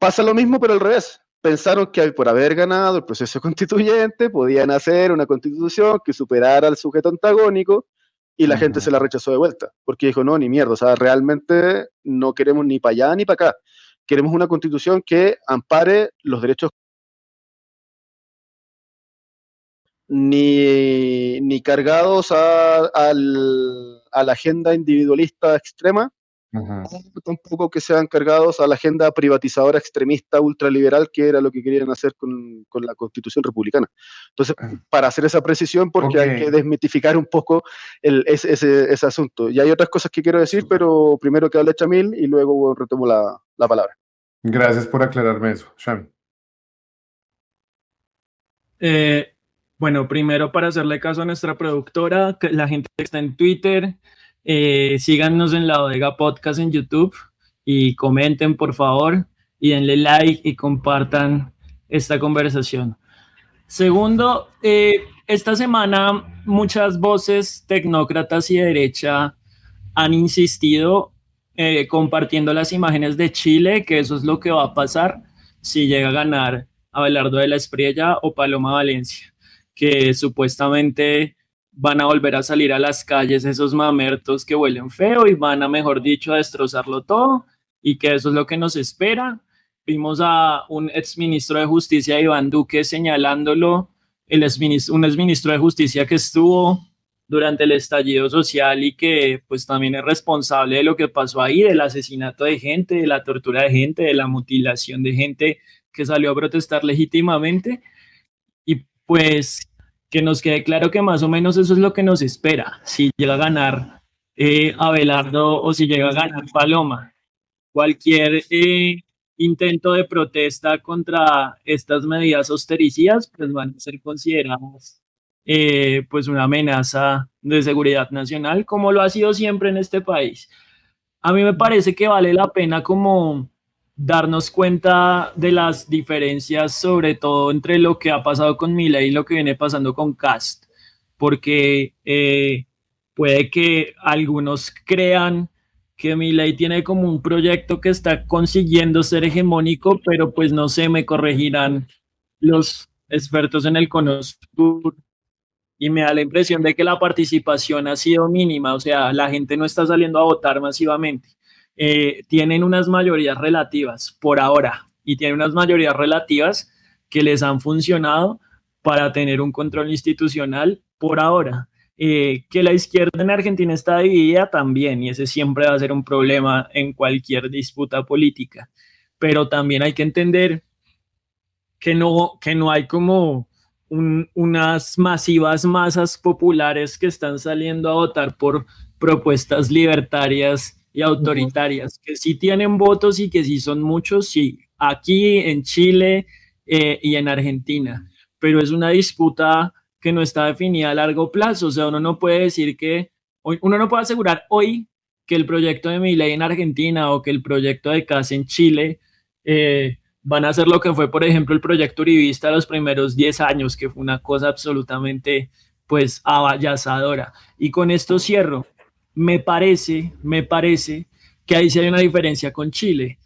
pasa lo mismo, pero al revés. Pensaron que por haber ganado el proceso constituyente podían hacer una constitución que superara al sujeto antagónico, y la gente se la rechazó de vuelta, porque dijo, no, ni mierda, o sea, realmente no queremos ni para allá ni para acá. Queremos una constitución que ampare los derechos ni cargados a la agenda individualista extrema, tampoco que sean cargados a la agenda privatizadora extremista ultraliberal, que era lo que querían hacer con la Constitución republicana. Entonces, para hacer esa precisión, porque hay que desmitificar un poco ese asunto. Y hay otras cosas que quiero decir, pero primero que hable Chamil y luego retomo la palabra. Gracias por aclararme eso, Shami. Bueno, primero para hacerle caso a nuestra productora, la gente que está en Twitter, síganos en La Bodega Podcast en YouTube y comenten por favor y denle like y compartan esta conversación. Segundo, esta semana muchas voces tecnócratas y de derecha han insistido compartiendo las imágenes de Chile, que eso es lo que va a pasar si llega a ganar Abelardo de la Espriella o Paloma Valencia, que supuestamente van a volver a salir a las calles esos mamertos que huelen feo y van a, mejor dicho, a destrozarlo todo, y que eso es lo que nos espera. Vimos a un exministro de Justicia, Iván Duque, señalándolo, un exministro de Justicia que estuvo durante el estallido social y que pues también es responsable de lo que pasó ahí, del asesinato de gente, de la tortura de gente, de la mutilación de gente que salió a protestar legítimamente. Y pues que nos quede claro que más o menos eso es lo que nos espera si llega a ganar Abelardo o si llega a ganar Paloma. Cualquier intento de protesta contra estas medidas austericidas pues van a ser consideradas pues una amenaza de seguridad nacional, como lo ha sido siempre en este país. A mí me parece que vale la pena como darnos cuenta de las diferencias, sobre todo entre lo que ha pasado con Milei y lo que viene pasando con Kast, porque puede que algunos crean que Milei tiene como un proyecto que está consiguiendo ser hegemónico, pero pues no sé, me corregirán los expertos en el Cono Sur, y me da la impresión de que la participación ha sido mínima, o sea, la gente no está saliendo a votar masivamente. Tienen unas mayorías relativas por ahora, y tienen unas mayorías relativas que les han funcionado para tener un control institucional por ahora. Que la izquierda en Argentina está dividida también, y ese siempre va a ser un problema en cualquier disputa política, pero también hay que entender que no hay como unas masivas masas populares que están saliendo a votar por propuestas libertarias y autoritarias, que sí tienen votos y que sí son muchos, sí, aquí en Chile y en Argentina, pero es una disputa que no está definida a largo plazo. O sea, uno no puede decir uno no puede asegurar hoy que el proyecto de Milei en Argentina o que el proyecto de Kast en Chile van a ser lo que fue, por ejemplo, el proyecto uribista los primeros 10 años, que fue una cosa absolutamente, pues, avallazadora. Y con esto cierro. Me parece que ahí sí hay una diferencia con Chile,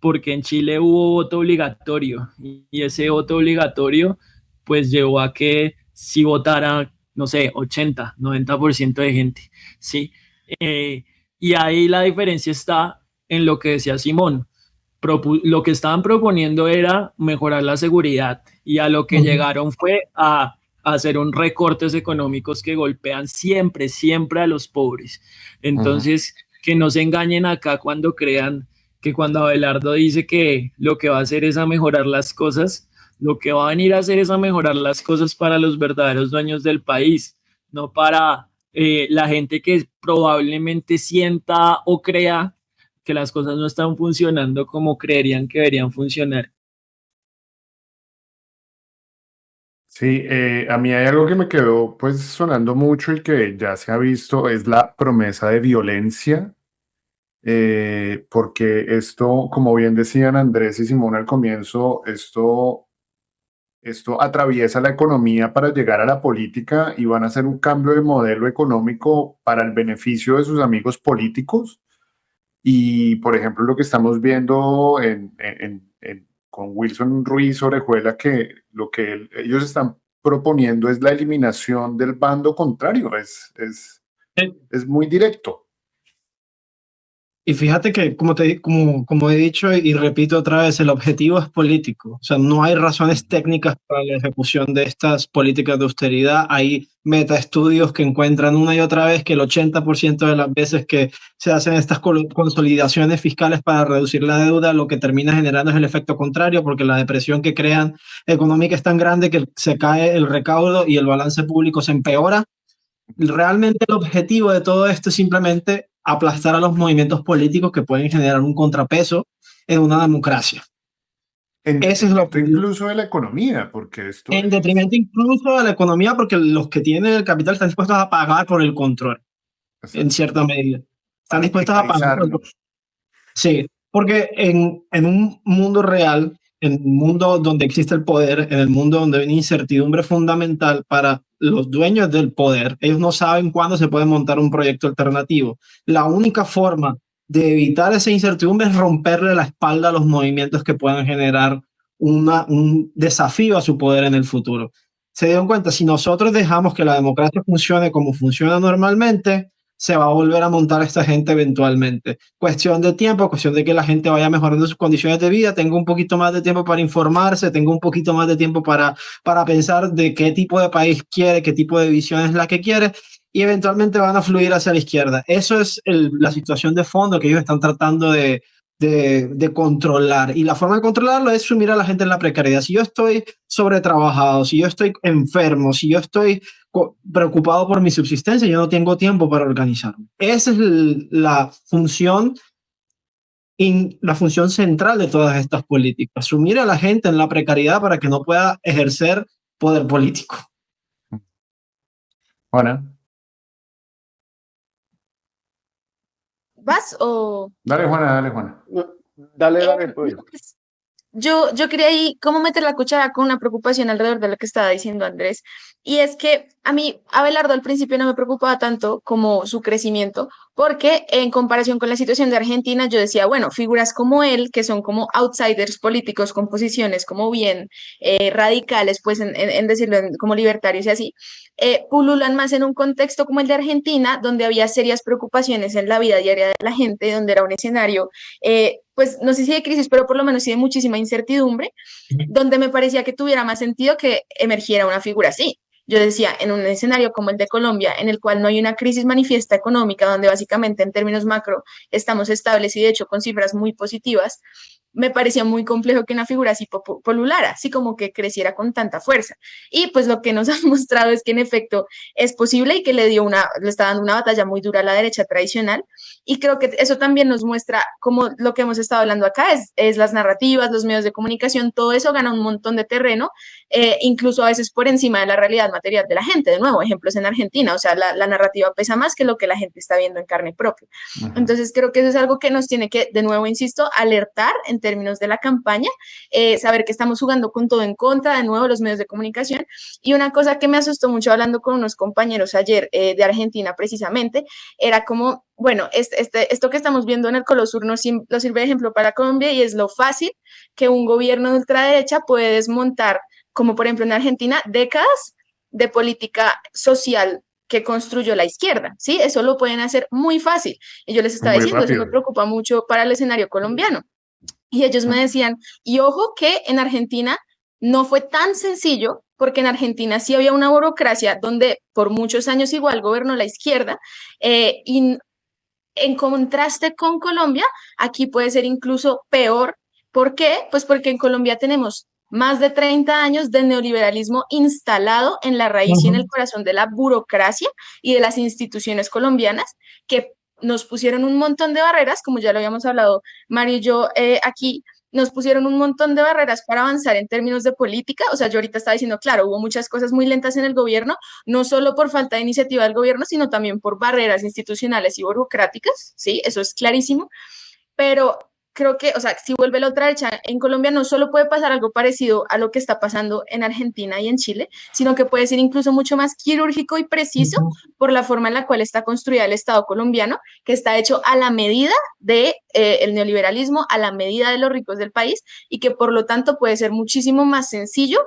porque en Chile hubo voto obligatorio, y ese voto obligatorio, pues, llevó a que si votara, no sé, 80, 90% de gente, ¿sí? Y ahí la diferencia está en lo que decía Simón. Lo que estaban proponiendo era mejorar la seguridad y a lo que llegaron fue a hacer un recortes económicos que golpean siempre, siempre a los pobres. Entonces, que no se engañen acá cuando crean que cuando Abelardo dice que lo que va a hacer es a mejorar las cosas, lo que va a venir a hacer es a mejorar las cosas para los verdaderos dueños del país, no para la gente que probablemente sienta o crea que las cosas no están funcionando como creerían que deberían funcionar. Sí, a mí hay algo que me quedó pues sonando mucho y que ya se ha visto, es la promesa de violencia, porque esto, como bien decían Andrés y Simón al comienzo, esto atraviesa la economía para llegar a la política y van a hacer un cambio de modelo económico para el beneficio de sus amigos políticos. Y, por ejemplo, lo que estamos viendo con Wilson Ruiz Orejuela, que lo que ellos están proponiendo es la eliminación del bando contrario, es muy directo. Y fíjate que, como he dicho y repito otra vez, el objetivo es político. O sea, no hay razones técnicas para la ejecución de estas políticas de austeridad. Hay metaestudios que encuentran una y otra vez que el 80% de las veces que se hacen estas consolidaciones fiscales para reducir la deuda, lo que termina generando es el efecto contrario, porque la depresión que crean económica es tan grande que se cae el recaudo y el balance público se empeora. Realmente el objetivo de todo esto es simplemente aplastar a los movimientos políticos que pueden generar un contrapeso en una democracia. Ese es lo que incluso de la economía, porque esto en detrimento incluso de la economía, porque los que tienen el capital están dispuestos a pagar por el control, en cierta medida. Están dispuestos a pagar por el control. Sí, porque en un mundo real, en un mundo donde existe el poder, en el mundo donde hay una incertidumbre fundamental para los dueños del poder, ellos no saben cuándo se puede montar un proyecto alternativo. La única forma de evitar esa incertidumbre es romperle la espalda a los movimientos que puedan generar un desafío a su poder en el futuro. Se dieron cuenta, si nosotros dejamos que la democracia funcione como funciona normalmente, se va a volver a montar esta gente eventualmente. Cuestión de tiempo, cuestión de que la gente vaya mejorando sus condiciones de vida, tenga un poquito más de tiempo para informarse, tenga un poquito más de tiempo para pensar de qué tipo de país quiere, qué tipo de visión es la que quiere, y eventualmente van a fluir hacia la izquierda. Eso es la situación de fondo que ellos están tratando de controlar. Y la forma de controlarlo es sumir a la gente en la precariedad. Si yo estoy sobretrabajado, si yo estoy enfermo, si yo estoy preocupado por mi subsistencia, yo no tengo tiempo para organizarme. Esa es la función central de todas estas políticas, sumir a la gente en la precariedad para que no pueda ejercer poder político. Juana. ¿Vas o...? Dale, Juana, dale, Juana. Dale, pues. Pues, yo quería ahí cómo meter la cuchara con una preocupación alrededor de lo que estaba diciendo Andrés. Y es que a mí, Abelardo al principio no me preocupaba tanto como su crecimiento, porque en comparación con la situación de Argentina, yo decía, bueno, figuras como él, que son como outsiders políticos con posiciones como bien radicales, pues en decirlo como libertarios y así, pululan más en un contexto como el de Argentina, donde había serias preocupaciones en la vida diaria de la gente, donde era un escenario pues no sé si de crisis, pero por lo menos sí de muchísima incertidumbre, donde me parecía que tuviera más sentido que emergiera una figura así. Yo decía, en un escenario como el de Colombia, en el cual no hay una crisis manifiesta económica, donde básicamente en términos macro estamos estables y de hecho con cifras muy positivas, me parecía muy complejo que una figura así polulara, así como que creciera con tanta fuerza. Y pues lo que nos han mostrado es que en efecto es posible y que le está dando una batalla muy dura a la derecha tradicional. Y creo que eso también nos muestra como lo que hemos estado hablando acá es las narrativas, los medios de comunicación, todo eso gana un montón de terreno, incluso a veces por encima de la realidad material de la gente. De nuevo, ejemplos en Argentina, o sea, la narrativa pesa más que lo que la gente está viendo en carne propia. Entonces creo que eso es algo que nos tiene que, de nuevo, insisto, alertar en términos de la campaña, saber que estamos jugando con todo en contra, de nuevo, los medios de comunicación. Y una cosa que me asustó mucho hablando con unos compañeros ayer de Argentina precisamente, era como, bueno, esto que estamos viendo en el Cono Sur nos sirve de ejemplo para Colombia y es lo fácil que un gobierno de ultraderecha puede desmontar, como por ejemplo en Argentina, décadas de política social que construyó la izquierda, ¿sí? Eso lo pueden hacer muy fácil. Y yo les estaba Muy diciendo, eso me rápido. preocupa mucho para el escenario colombiano. Y ellos me decían, y ojo que en Argentina no fue tan sencillo, porque en Argentina sí había una burocracia donde por muchos años igual gobernó la izquierda, y en contraste con Colombia, aquí puede ser incluso peor. ¿Por qué? Pues porque en Colombia tenemos más de 30 años de neoliberalismo instalado en la raíz y en el corazón de la burocracia y de las instituciones colombianas, que nos pusieron un montón de barreras, como ya lo habíamos hablado Mario y yo aquí, nos pusieron un montón de barreras para avanzar en términos de política. O sea, yo ahorita estaba diciendo, claro, hubo muchas cosas muy lentas en el gobierno, no solo por falta de iniciativa del gobierno, sino también por barreras institucionales y burocráticas, ¿sí? Eso es clarísimo, pero creo que, o sea, si vuelve la otra derecha, en Colombia no solo puede pasar algo parecido a lo que está pasando en Argentina y en Chile, sino que puede ser incluso mucho más quirúrgico y preciso por la forma en la cual está construida el Estado colombiano, que está hecho a la medida de el neoliberalismo, a la medida de los ricos del país, y que por lo tanto puede ser muchísimo más sencillo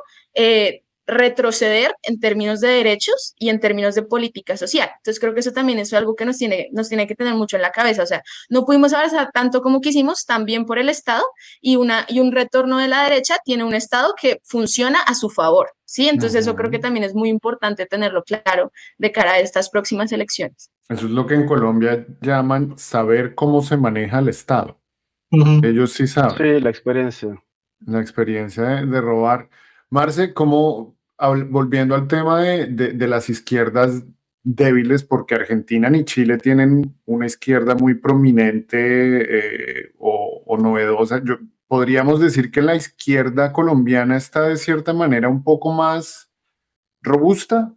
retroceder en términos de derechos y en términos de política social. Entonces creo que eso también es algo que nos tiene que tener mucho en la cabeza. O sea, no pudimos avanzar tanto como quisimos, también por el Estado, y un retorno de la derecha tiene un Estado que funciona a su favor, ¿sí? Entonces eso creo que también es muy importante tenerlo claro de cara a estas próximas elecciones. Eso es lo que en Colombia llaman saber cómo se maneja el Estado. Ellos sí saben. Sí, la experiencia. La experiencia de robar. Marce, volviendo al tema de las izquierdas débiles, porque Argentina ni Chile tienen una izquierda muy prominente o novedosa, podríamos decir que la izquierda colombiana está de cierta manera un poco más robusta,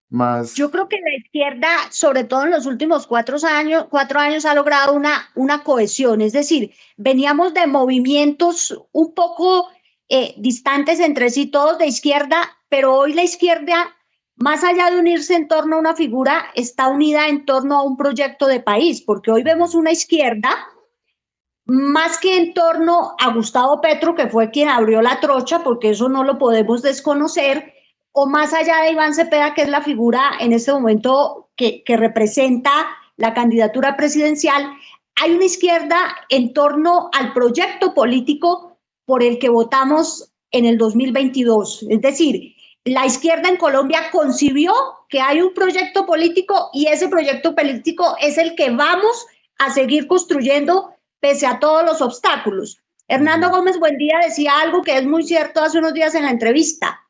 más... Yo creo que la izquierda, sobre todo en los últimos 4 años, ha logrado una cohesión. Es decir, veníamos de movimientos un poco distantes entre sí, todos de izquierda, pero hoy la izquierda, más allá de unirse en torno a una figura, está unida en torno a un proyecto de país, porque hoy vemos una izquierda más que en torno a Gustavo Petro, que fue quien abrió la trocha, porque eso no lo podemos desconocer, o más allá de Iván Cepeda, que es la figura en este momento que representa la candidatura presidencial, hay una izquierda en torno al proyecto político por el que votamos en el 2022. Es decir, la izquierda en Colombia concibió que hay un proyecto político y ese proyecto político es el que vamos a seguir construyendo pese a todos los obstáculos. Hernando Gómez Buendía decía algo que es muy cierto hace unos días en la entrevista.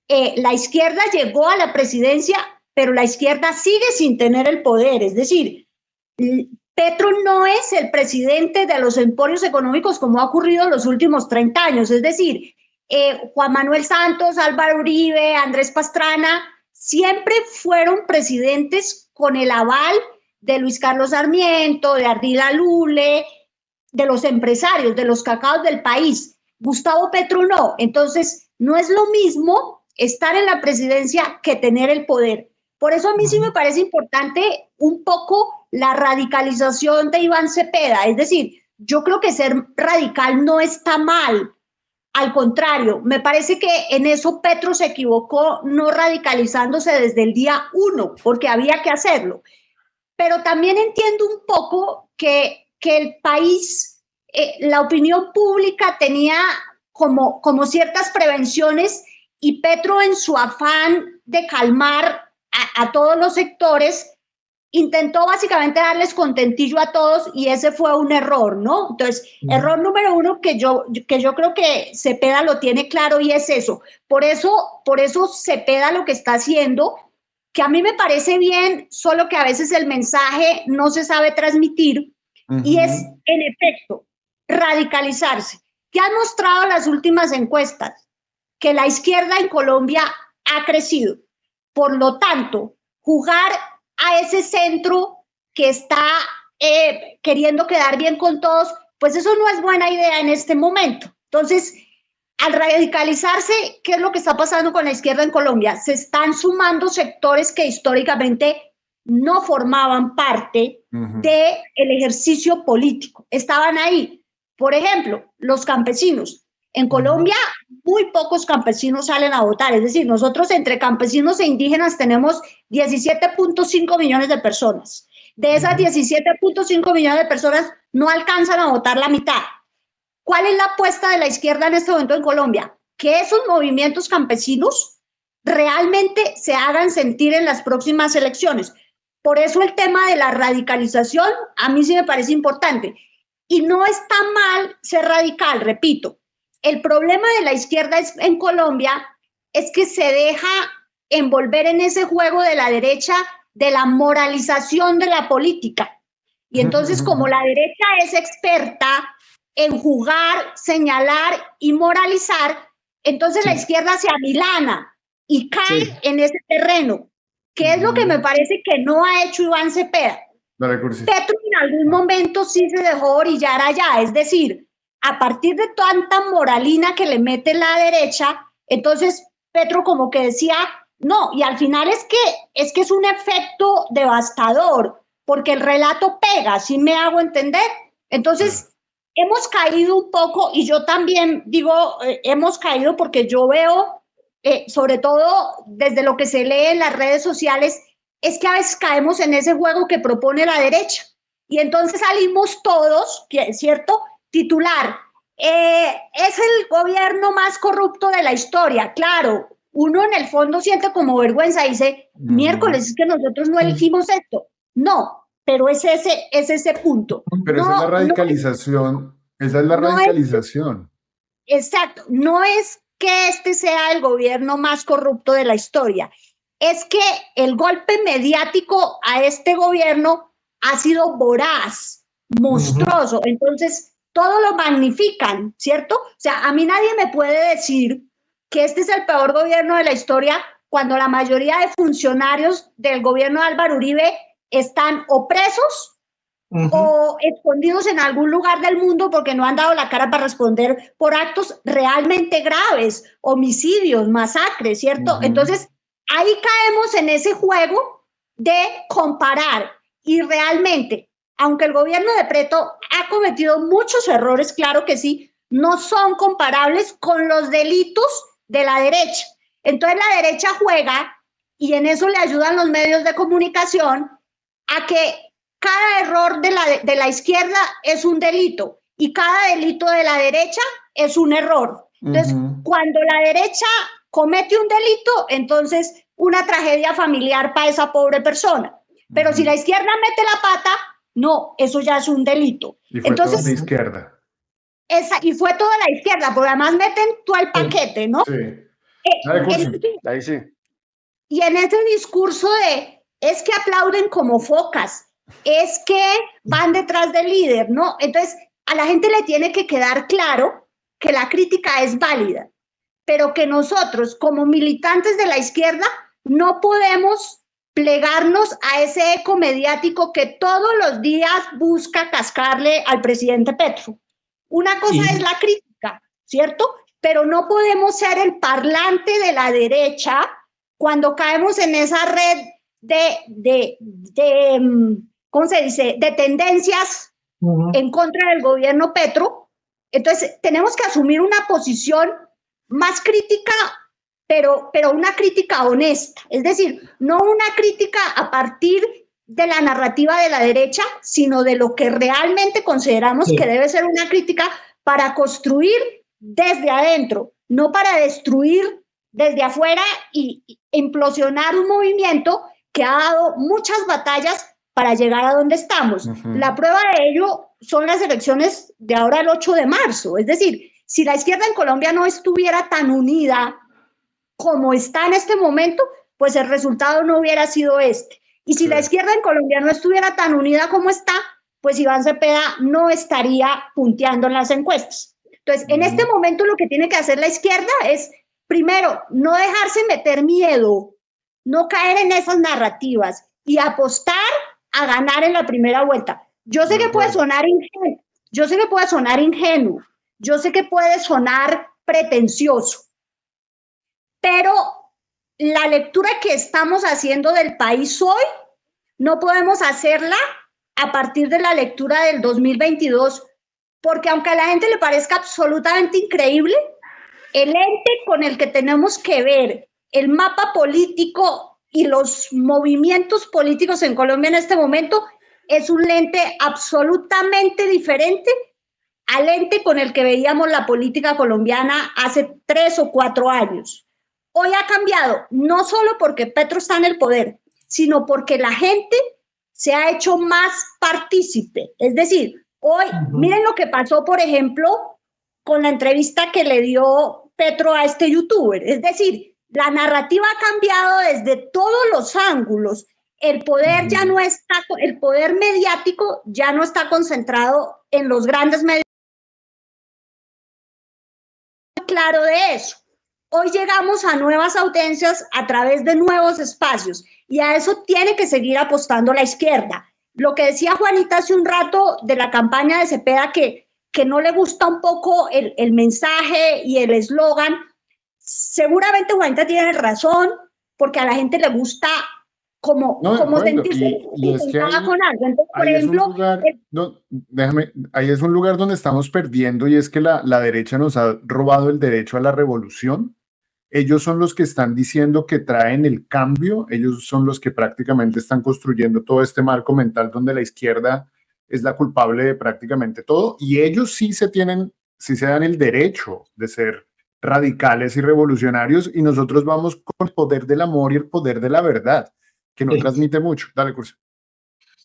La izquierda llegó a la presidencia, pero la izquierda sigue sin tener el poder. Es decir, Petro no es el presidente de los emporios económicos como ha ocurrido en los últimos 30 años. Es decir, Juan Manuel Santos, Álvaro Uribe, Andrés Pastrana, siempre fueron presidentes con el aval de Luis Carlos Sarmiento, de Ardila Lule, de los empresarios, de los cacaos del país. Gustavo Petro no. Entonces, no es lo mismo estar en la presidencia que tener el poder. Por eso a mí sí me parece importante un poco la radicalización de Iván Cepeda. Es decir, yo creo que ser radical no está mal. Al contrario, me parece que en eso Petro se equivocó no radicalizándose desde el día 1, porque había que hacerlo. Pero también entiendo un poco que el país, la opinión pública tenía como ciertas prevenciones y Petro en su afán de calmar a todos los sectores intentó básicamente darles contentillo a todos y ese fue un error, ¿no? Entonces, error número 1 que yo creo que Cepeda lo tiene claro y es eso. Por eso Cepeda lo que está haciendo, que a mí me parece bien, solo que a veces el mensaje no se sabe transmitir, y es, en efecto, radicalizarse. ¿Qué han mostrado las últimas encuestas? Que la izquierda en Colombia ha crecido. Por lo tanto, jugar a ese centro que está queriendo quedar bien con todos, pues eso no es buena idea en este momento. Entonces, al radicalizarse, ¿qué es lo que está pasando con la izquierda en Colombia? Se están sumando sectores que históricamente no formaban parte del ejercicio político. Estaban ahí. Por ejemplo, los campesinos. En Colombia, muy pocos campesinos salen a votar. Es decir, nosotros entre campesinos e indígenas tenemos 17.5 millones de personas. De esas 17.5 millones de personas no alcanzan a votar la mitad. ¿Cuál es la apuesta de la izquierda en este momento en Colombia? Que esos movimientos campesinos realmente se hagan sentir en las próximas elecciones. Por eso el tema de la radicalización a mí sí me parece importante. Y no está mal ser radical, repito. El problema de la izquierda en Colombia es que se deja envolver en ese juego de la derecha de la moralización de la política. Y entonces, como la derecha es experta en jugar, señalar y moralizar, entonces la izquierda se amilana y cae en ese terreno, que es lo que me parece que no ha hecho Iván Cepeda. Petro en algún momento sí se dejó orillar allá, es decir, a partir de tanta moralina que le mete la derecha, entonces Petro como que decía, no, y al final es que es un efecto devastador, porque el relato pega, ¿sí me hago entender? Entonces, hemos caído un poco, y yo también digo, hemos caído porque yo veo, sobre todo desde lo que se lee en las redes sociales, es que a veces caemos en ese juego que propone la derecha. Y entonces salimos todos, ¿cierto? Titular, es el gobierno más corrupto de la historia. Claro, uno en el fondo siente como vergüenza, dice, miércoles, es que nosotros no elegimos esto. No, pero es ese punto. Pero esa es la radicalización, esa es la radicalización. Exacto, no es que este sea el gobierno más corrupto de la historia, es que el golpe mediático a este gobierno ha sido voraz, monstruoso, entonces todo lo magnifican, ¿cierto? O sea, a mí nadie me puede decir que este es el peor gobierno de la historia cuando la mayoría de funcionarios del gobierno de Álvaro Uribe están o presos o escondidos en algún lugar del mundo porque no han dado la cara para responder por actos realmente graves, homicidios, masacres, ¿cierto? Entonces, ahí caemos en ese juego de comparar y realmente, aunque el gobierno de Petro ha cometido muchos errores, claro que sí, no son comparables con los delitos de la derecha. Entonces la derecha juega, y en eso le ayudan los medios de comunicación, a que cada error de la izquierda es un delito y cada delito de la derecha es un error. Entonces, cuando la derecha comete un delito, entonces una tragedia familiar para esa pobre persona. Pero si la izquierda mete la pata, no, eso ya es un delito. Y fue entonces, toda la izquierda. Y fue toda la izquierda, porque además meten todo el paquete, ¿no? Sí. Ahí sí. Y en ese discurso de, es que aplauden como focas, es que van detrás del líder, ¿no? Entonces, a la gente le tiene que quedar claro que la crítica es válida, pero que nosotros, como militantes de la izquierda, no podemos plegarnos a ese eco mediático que todos los días busca cascarle al presidente Petro. Una cosa es la crítica, ¿cierto? Pero no podemos ser el parlante de la derecha cuando caemos en esa red ¿cómo se dice?, de tendencias en contra del gobierno Petro. Entonces, tenemos que asumir una posición más crítica, pero una crítica honesta. Es decir, no una crítica a partir de la narrativa de la derecha, sino de lo que realmente consideramos que debe ser una crítica para construir desde adentro, no para destruir desde afuera y implosionar un movimiento que ha dado muchas batallas para llegar a donde estamos. La prueba de ello son las elecciones de ahora el 8 de marzo. Es decir, si la izquierda en Colombia no estuviera tan unida como está en este momento, pues el resultado no hubiera sido este. Y si la izquierda en Colombia no estuviera tan unida como está, pues Iván Cepeda no estaría punteando en las encuestas. Entonces, en este momento lo que tiene que hacer la izquierda es, primero, no dejarse meter miedo, no caer en esas narrativas y apostar a ganar en la primera vuelta. Yo sé que puede sonar ingenuo, yo sé que puede sonar ingenuo, yo sé que puede sonar pretencioso, pero la lectura que estamos haciendo del país hoy no podemos hacerla a partir de la lectura del 2022, porque aunque a la gente le parezca absolutamente increíble, el ente con el que tenemos que ver el mapa político y los movimientos políticos en Colombia en este momento es un lente absolutamente diferente al ente con el que veíamos la política colombiana hace 3 o 4 años. Hoy ha cambiado, no solo porque Petro está en el poder, sino porque la gente se ha hecho más partícipe. Es decir, hoy, miren lo que pasó, por ejemplo, con la entrevista que le dio Petro a este youtuber. Es decir, la narrativa ha cambiado desde todos los ángulos. El poder ya no está, el poder mediático ya no está concentrado en los grandes medios. Claro de eso. Hoy llegamos a nuevas audiencias a través de nuevos espacios y a eso tiene que seguir apostando la izquierda. Lo que decía Juanita hace un rato de la campaña de Cepeda, que no le gusta un poco el mensaje y el eslogan, seguramente Juanita tiene razón, porque a la gente le gusta como sentirse identificada con algo. Entonces, por ejemplo, ahí es un lugar donde estamos perdiendo, y es que la derecha nos ha robado el derecho a la revolución. Ellos son los que están diciendo que traen el cambio, ellos son los que prácticamente están construyendo todo este marco mental donde la izquierda es la culpable de prácticamente todo, y ellos sí se dan el derecho de ser radicales y revolucionarios, y nosotros vamos con el poder del amor y el poder de la verdad, que no transmite mucho. Dale, Curso.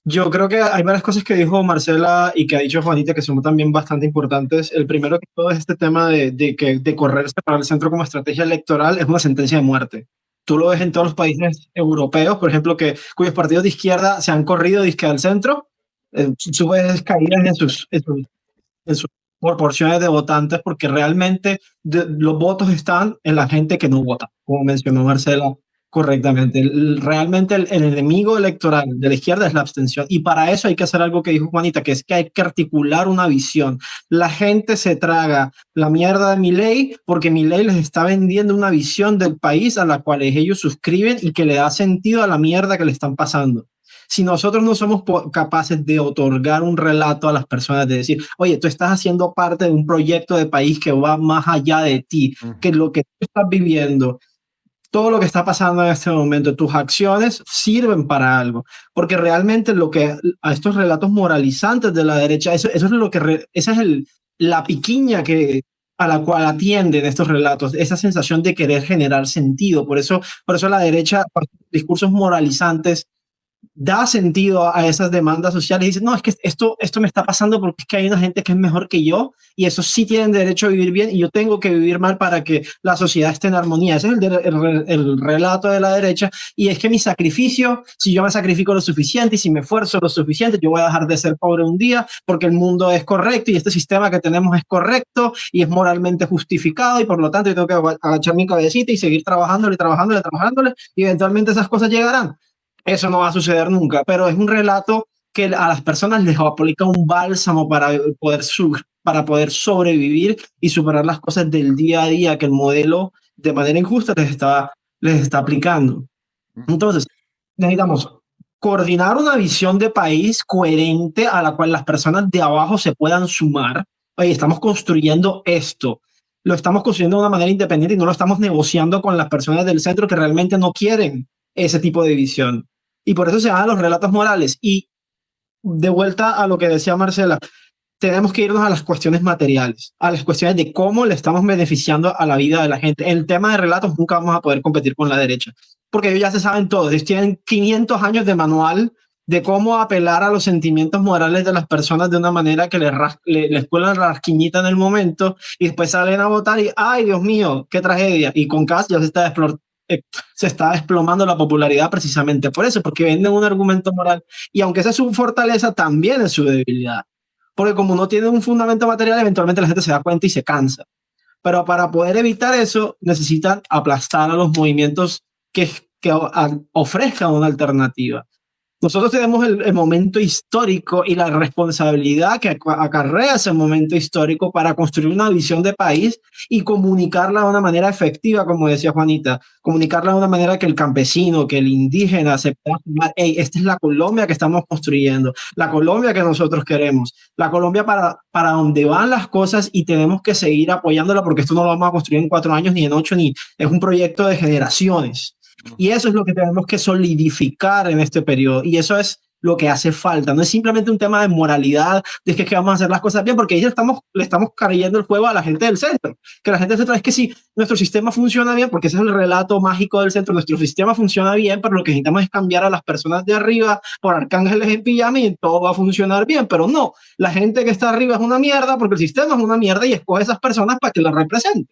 Yo creo que hay varias cosas que dijo Marcela y que ha dicho Juanita que son también bastante importantes. El primero que todo es este tema de correrse para el centro como estrategia electoral es una sentencia de muerte. Tú lo ves en todos los países europeos, por ejemplo, cuyos partidos de izquierda se han corrido disque al centro, tú ves caídas en sus proporciones de votantes, porque realmente los votos están en la gente que no vota, como mencionó Marcela correctamente. Realmente el enemigo electoral de la izquierda es la abstención, y para eso hay que hacer algo que dijo Juanita, que es que hay que articular una visión. La gente se traga la mierda de Milei porque Milei les está vendiendo una visión del país a la cual ellos suscriben y que le da sentido a la mierda que le están pasando. Si nosotros no somos capaces de otorgar un relato a las personas, de decir, oye, tú estás haciendo parte de un proyecto de país que va más allá de ti, que lo que tú estás viviendo, todo lo que está pasando en este momento, tus acciones sirven para algo, porque realmente a estos relatos moralizantes de la derecha, esa es la piquiña a la cual atienden estos relatos, esa sensación de querer generar sentido. Por eso la derecha, discursos moralizantes, da sentido a esas demandas sociales y dice, no, es que esto me está pasando porque es que hay una gente que es mejor que yo y esos sí tienen derecho a vivir bien y yo tengo que vivir mal para que la sociedad esté en armonía. Ese es el relato de la derecha, y es que mi sacrificio, si yo me sacrifico lo suficiente y si me esfuerzo lo suficiente, yo voy a dejar de ser pobre un día porque el mundo es correcto y este sistema que tenemos es correcto y es moralmente justificado, y por lo tanto yo tengo que agachar mi cabecita y seguir trabajándole y eventualmente esas cosas llegarán. Eso no va a suceder nunca, pero es un relato que a las personas les aplica un bálsamo para poder sobrevivir y superar las cosas del día a día que el modelo de manera injusta les está aplicando. Entonces, necesitamos coordinar una visión de país coherente a la cual las personas de abajo se puedan sumar. Oye, estamos construyendo esto. Lo estamos construyendo de una manera independiente y no lo estamos negociando con las personas del centro que realmente no quieren ese tipo de visión. Y por eso se dan los relatos morales. Y de vuelta a lo que decía Marcela, tenemos que irnos a las cuestiones materiales, a las cuestiones de cómo le estamos beneficiando a la vida de la gente. En el tema de relatos nunca vamos a poder competir con la derecha, porque ellos ya se saben todo. Ellos tienen 500 años de manual de cómo apelar a los sentimientos morales de las personas de una manera que les cuelan la rasquiñita en el momento y después salen a votar y ¡ay, Dios mío, qué tragedia! Y con Kast ya se está desplomando la popularidad precisamente por eso, porque venden un argumento moral, y aunque esa es su fortaleza, también es su debilidad, porque como no tiene un fundamento material, eventualmente la gente se da cuenta y se cansa. Pero para poder evitar eso, necesitan aplastar a los movimientos que ofrezcan una alternativa. Nosotros tenemos el momento histórico y la responsabilidad que acarrea ese momento histórico para construir una visión de país y comunicarla de una manera efectiva, como decía Juanita, comunicarla de una manera que el campesino, que el indígena se pueda afirmar, hey, esta es la Colombia que estamos construyendo, la Colombia que nosotros queremos, la Colombia para donde van las cosas y tenemos que seguir apoyándola porque esto no lo vamos a construir en 4 años, ni en 8, ni es un proyecto de generaciones. Y eso es lo que tenemos que solidificar en este periodo. Y eso es lo que hace falta. No es simplemente un tema de moralidad, de que vamos a hacer las cosas bien, porque ahí le estamos cayendo el juego a la gente del centro. Que la gente del centro es que si nuestro sistema funciona bien, porque ese es el relato mágico del centro, nuestro sistema funciona bien, pero lo que necesitamos es cambiar a las personas de arriba por arcángeles en pijama y todo va a funcionar bien. Pero no, la gente que está arriba es una mierda porque el sistema es una mierda y escoge a esas personas para que la representen.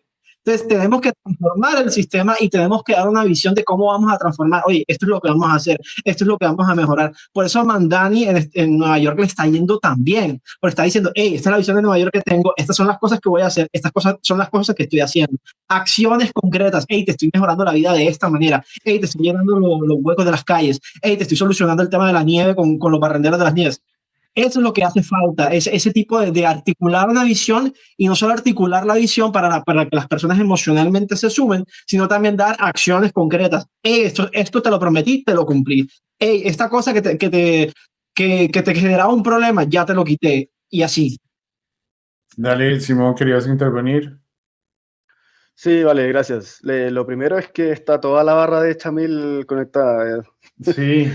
Entonces tenemos que transformar el sistema y tenemos que dar una visión de cómo vamos a transformar. Oye, esto es lo que vamos a hacer, esto es lo que vamos a mejorar. Por eso a Mandani en Nueva York le está yendo tan bien, porque está diciendo, hey, esta es la visión de Nueva York que tengo, estas son las cosas que voy a hacer, estas cosas son las cosas que estoy haciendo. Acciones concretas, hey, te estoy mejorando la vida de esta manera, hey, te estoy llenando los huecos de las calles, hey, te estoy solucionando el tema de la nieve con los barrenderos de las nieves. Eso es lo que hace falta, ese tipo de articular una visión y no solo articular la visión para que las personas emocionalmente se sumen, sino también dar acciones concretas. Hey, esto te lo prometí, te lo cumplí. Hey, esta cosa que te generaba un problema, ya te lo quité. Y así. Dale, Simón, ¿querías intervenir? Sí, vale, gracias. Lo primero es que está toda la barra de Chamil conectada. Sí.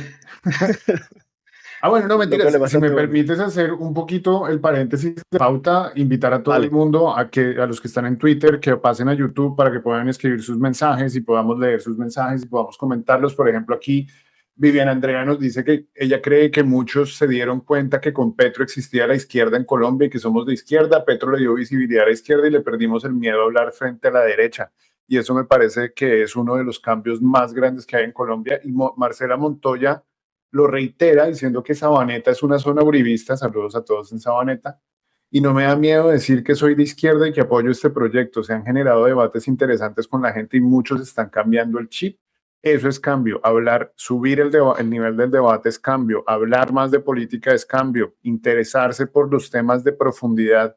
Bueno, no, Lo cual mentiras. es Si me bastante bueno. permites hacer un poquito el paréntesis de pauta, invitar a todo el Vale. mundo, a los que están en Twitter, que pasen a YouTube para que puedan escribir sus mensajes y podamos leer sus mensajes y podamos comentarlos. Por ejemplo, aquí Viviana Andrea nos dice que ella cree que muchos se dieron cuenta que con Petro existía la izquierda en Colombia y que somos de izquierda. Petro le dio visibilidad a la izquierda y le perdimos el miedo a hablar frente a la derecha. Y eso me parece que es uno de los cambios más grandes que hay en Colombia. Y Marcela Montoya lo reitera diciendo que Sabaneta es una zona uribista. Saludos a todos en Sabaneta. Y no me da miedo decir que soy de izquierda y que apoyo este proyecto. Se han generado debates interesantes con la gente y muchos están cambiando el chip. Eso es cambio. Hablar, subir el nivel del debate es cambio. Hablar más de política es cambio. Interesarse por los temas de profundidad,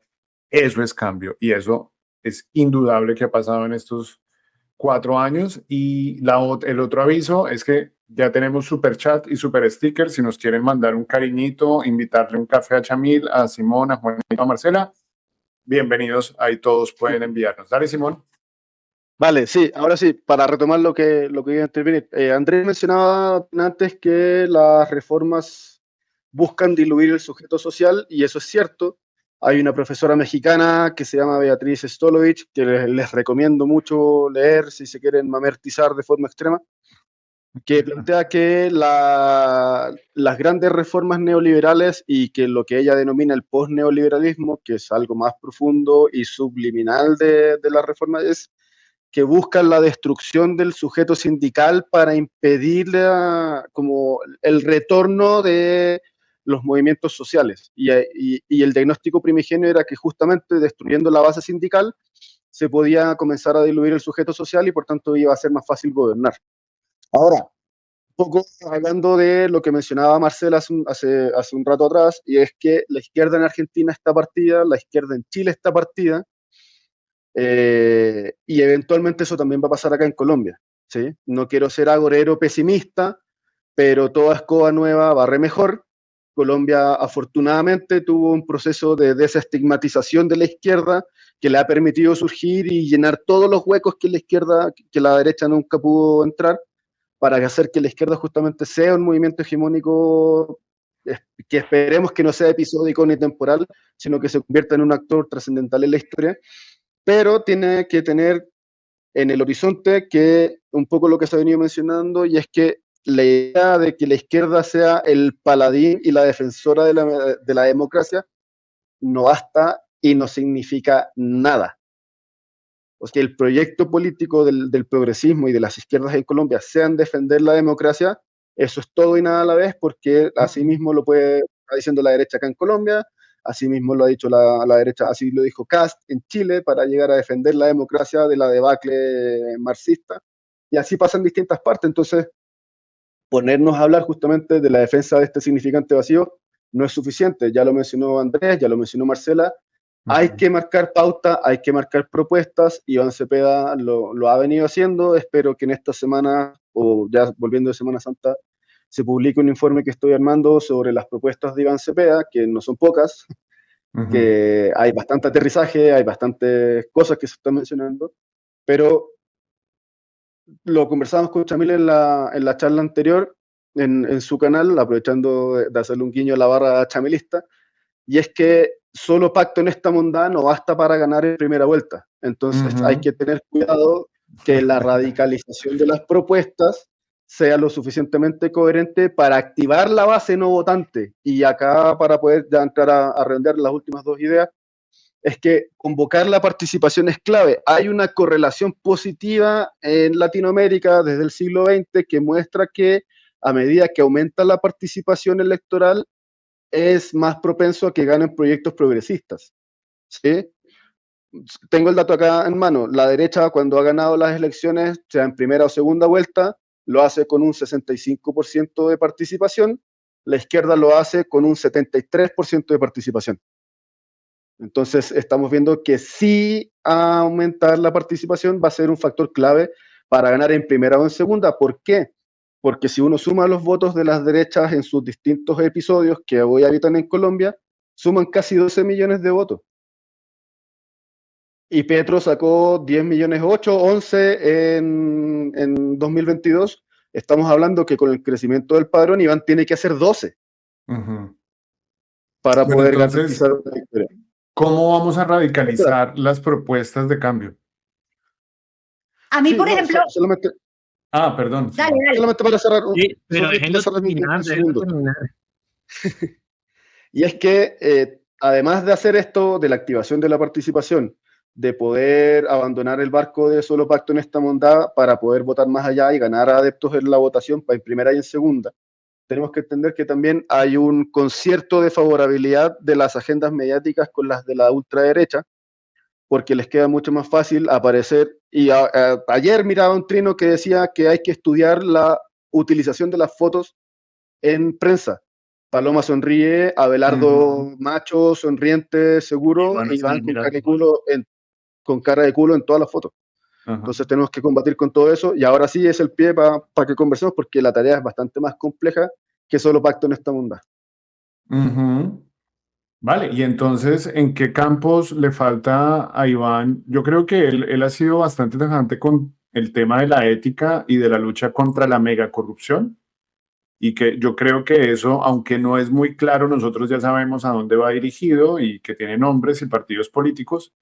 eso es cambio. Y eso es indudable que ha pasado en estos 4 años. Y el otro aviso es que ya tenemos super chat y super sticker. Si nos quieren mandar un cariñito, invitarle un café a Chamil, a Simón, a Juanito, a Marcela, bienvenidos. Ahí todos pueden enviarnos. Dale, Simón. Vale, sí, ahora sí, para retomar lo que iba a intervenir. Andrés mencionaba antes que las reformas buscan diluir el sujeto social, y eso es cierto. Hay una profesora mexicana que se llama Beatriz Stolovich, que les recomiendo mucho leer si se quieren mamertizar de forma extrema, que plantea que las grandes reformas neoliberales y que lo que ella denomina el post-neoliberalismo, que es algo más profundo y subliminal de la reforma, es que buscan la destrucción del sujeto sindical para impedir como el retorno de los movimientos sociales. Y el diagnóstico primigenio era que justamente destruyendo la base sindical se podía comenzar a diluir el sujeto social y por tanto iba a ser más fácil gobernar. Ahora, un poco hablando de lo que mencionaba Marcela hace un rato atrás, y es que la izquierda en Argentina está partida, la izquierda en Chile está partida, y eventualmente eso también va a pasar acá en Colombia, ¿sí? No quiero ser agorero pesimista, pero toda escoba nueva barre mejor. Colombia afortunadamente tuvo un proceso de desestigmatización de la izquierda que le ha permitido surgir y llenar todos los huecos que la derecha nunca pudo entrar, para hacer que la izquierda justamente sea un movimiento hegemónico que esperemos que no sea episódico ni temporal, sino que se convierta en un actor trascendental en la historia. Pero tiene que tener en el horizonte que un poco lo que se ha venido mencionando, y es que la idea de que la izquierda sea el paladín y la defensora de la democracia no basta y no significa nada. O sea, que el proyecto político del progresismo y de las izquierdas en Colombia sean defender la democracia, eso es todo y nada a la vez, porque así mismo lo está diciendo la derecha acá en Colombia, así mismo lo ha dicho la derecha, así lo dijo Kast en Chile para llegar a defender la democracia de la debacle marxista, y así pasa en distintas partes. Entonces, ponernos a hablar justamente de la defensa de este significante vacío no es suficiente. Ya lo mencionó Andrés, ya lo mencionó Marcela. Hay que marcar pauta, hay que marcar propuestas. Iván Cepeda lo ha venido haciendo. Espero que en esta semana, o ya volviendo de Semana Santa, se publique un informe que estoy armando sobre las propuestas de Iván Cepeda, que no son pocas, que hay bastante aterrizaje, hay bastantes cosas que se están mencionando, pero lo conversamos con Chamil en la charla anterior, en su canal, aprovechando de hacerle un guiño a la barra chamilista, y es que solo pacto en esta monda no basta para ganar en primera vuelta. Entonces hay que tener cuidado que la radicalización de las propuestas sea lo suficientemente coherente para activar la base no votante. Y acá, para poder ya entrar a redondear las últimas dos ideas, es que convocar la participación es clave. Hay una correlación positiva en Latinoamérica desde el siglo XX que muestra que a medida que aumenta la participación electoral, es más propenso a que ganen proyectos progresistas. ¿Sí? Tengo el dato acá en mano. La derecha, cuando ha ganado las elecciones, sea en primera o segunda vuelta, lo hace con un 65% de participación. La izquierda lo hace con un 73% de participación. Entonces, estamos viendo que sí aumentar la participación va a ser un factor clave para ganar en primera o en segunda. ¿Por qué? Porque si uno suma los votos de las derechas en sus distintos episodios que hoy habitan en Colombia, suman casi 12 millones de votos. Y Petro sacó 10 millones 8, 11 en 2022. Estamos hablando que con el crecimiento del padrón, Iván tiene que hacer 12 para poder garantizar una victoria. ¿Cómo vamos a radicalizar las propuestas de cambio? A mí, por ejemplo... Solamente... Perdón. Dale. Solamente para cerrar un, sí, pero déjenlo terminar. Y es que, además de hacer esto, de la activación de la participación, de poder abandonar el barco de solo pacto en esta monda para poder votar más allá y ganar adeptos en la votación en primera y en segunda, tenemos que entender que también hay un concierto de favorabilidad de las agendas mediáticas con las de la ultraderecha, porque les queda mucho más fácil aparecer. Y ayer miraba un trino que decía que hay que estudiar la utilización de las fotos en prensa. Paloma sonríe, Abelardo macho, sonriente, seguro, y Iván con cara de culo en todas las fotos. Entonces tenemos que combatir con todo eso, y ahora sí es el pie para que conversemos, porque la tarea es bastante más compleja que solo pacto en esta monda. Vale, y entonces, ¿en qué campos le falta a Iván? Yo creo que él ha sido bastante tajante con el tema de la ética y de la lucha contra la megacorrupción, y que yo creo que eso, aunque no es muy claro, nosotros ya sabemos a dónde va dirigido y que tiene nombres y partidos políticos,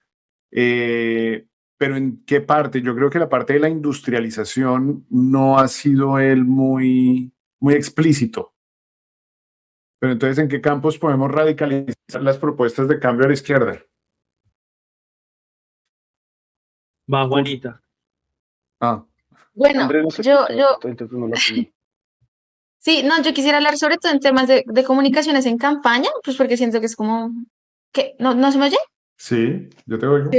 pero ¿en qué parte? Yo creo que la parte de la industrialización no ha sido él muy explícito. Pero entonces, ¿en qué campos podemos radicalizar las propuestas de cambio a la izquierda? Va, Juanita. Bueno, Andrés, no sé, yo sí, no, yo quisiera hablar sobre todo en temas de comunicaciones en campaña, pues porque siento que es como, ¿qué? ¿No se me oye? Sí, yo te oigo.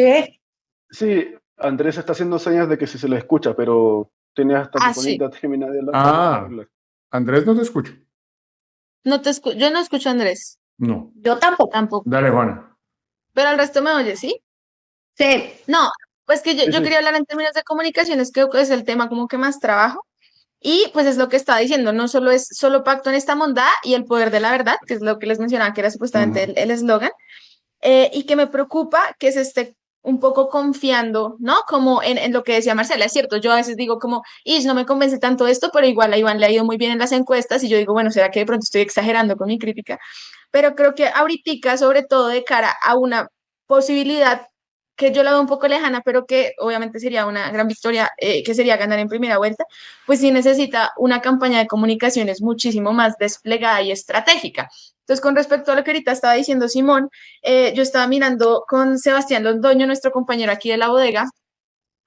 Sí, Andrés está haciendo señas de que sí se le escucha, pero tenía hasta su bonita terminada de hablar. Andrés, no te escucho. Yo no escucho a Andrés. No. Yo tampoco. Dale, Juana. Pero el resto me oye, ¿sí? Sí. No, pues que yo quería hablar en términos de comunicaciones, creo que es el tema como que más trabajo. Y pues es lo que estaba diciendo, no solo es solo pacto en esta mondad y el poder de la verdad, que es lo que les mencionaba, que era supuestamente el eslogan, y que me preocupa que se esté un poco confiando, ¿no? Como en lo que decía Marcela, es cierto, yo a veces digo como, no me convence tanto esto, pero igual a Iván le ha ido muy bien en las encuestas y yo digo, bueno, ¿será que de pronto estoy exagerando con mi crítica? Pero creo que ahorita, sobre todo de cara a una posibilidad que yo la veo un poco lejana, pero que obviamente sería una gran victoria, que sería ganar en primera vuelta, pues sí necesita una campaña de comunicaciones muchísimo más desplegada y estratégica. Entonces, con respecto a lo que ahorita estaba diciendo Simón, yo estaba mirando con Sebastián Londoño, nuestro compañero aquí de la bodega,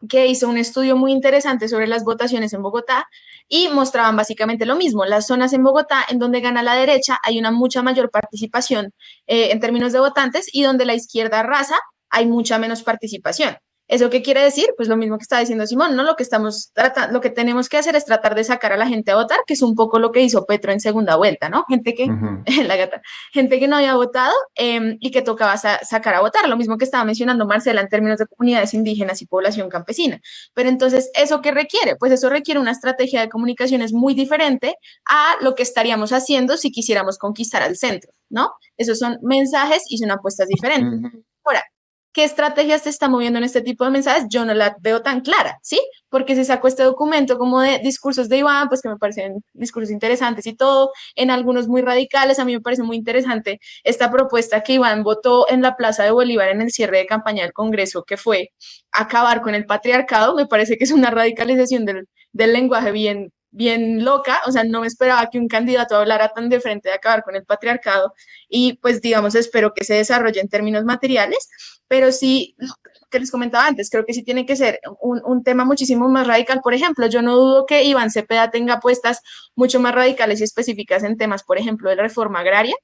que hizo un estudio muy interesante sobre las votaciones en Bogotá y mostraban básicamente lo mismo. Las zonas en Bogotá en donde gana la derecha hay una mucha mayor participación en términos de votantes y donde la izquierda arrasa hay mucha menos participación. ¿Eso qué quiere decir? Pues lo mismo que estaba diciendo Simón, ¿no? Lo que tenemos que hacer es tratar de sacar a la gente a votar, que es un poco lo que hizo Petro en segunda vuelta, ¿no? Gente que, Ujú. la gata, gente que no había votado y que tocaba sacar a votar, lo mismo que estaba mencionando Marcela en términos de comunidades indígenas y población campesina. Pero entonces, ¿eso qué requiere? Pues eso requiere una estrategia de comunicaciones muy diferente a lo que estaríamos haciendo si quisiéramos conquistar al centro, ¿no? Esos son mensajes y son apuestas diferentes. Ujú. Ahora, ¿qué estrategias se está moviendo en este tipo de mensajes? Yo no la veo tan clara, ¿sí? Porque se sacó este documento como de discursos de Iván, pues que me parecen discursos interesantes y todo, en algunos muy radicales. A mí me parece muy interesante esta propuesta que Iván votó en la Plaza de Bolívar en el cierre de campaña del Congreso, que fue acabar con el patriarcado. Me parece que es una radicalización del lenguaje bien loca. O sea, no me esperaba que un candidato hablara tan de frente de acabar con el patriarcado y pues digamos, espero que se desarrolle en términos materiales, pero sí, lo que les comentaba antes, creo que sí tiene que ser un tema muchísimo más radical. Por ejemplo, yo no dudo que Iván Cepeda tenga apuestas mucho más radicales y específicas en temas, por ejemplo, de la reforma agraria,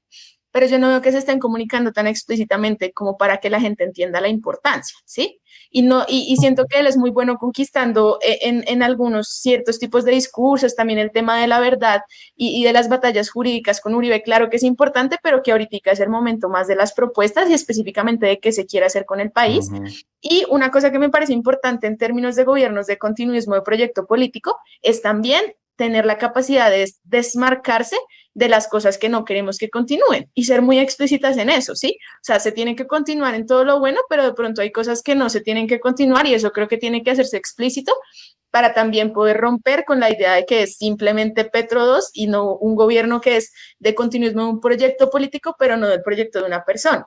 pero yo no veo que se estén comunicando tan explícitamente como para que la gente entienda la importancia, ¿sí? Y, no, y siento que él es muy bueno conquistando en algunos ciertos tipos de discursos, también el tema de la verdad y de las batallas jurídicas con Uribe, claro que es importante, pero que ahorita es el momento más de las propuestas y específicamente de qué se quiere hacer con el país. Ujú. Y una cosa que me parece importante en términos de gobiernos de continuismo de proyecto político es también tener la capacidad de desmarcarse de las cosas que no queremos que continúen y ser muy explícitas en eso, ¿sí? O sea, se tiene que continuar en todo lo bueno, pero de pronto hay cosas que no se tienen que continuar y eso creo que tiene que hacerse explícito para también poder romper con la idea de que es simplemente Petro 2 y no un gobierno que es de continuismo de un proyecto político, pero no del proyecto de una persona.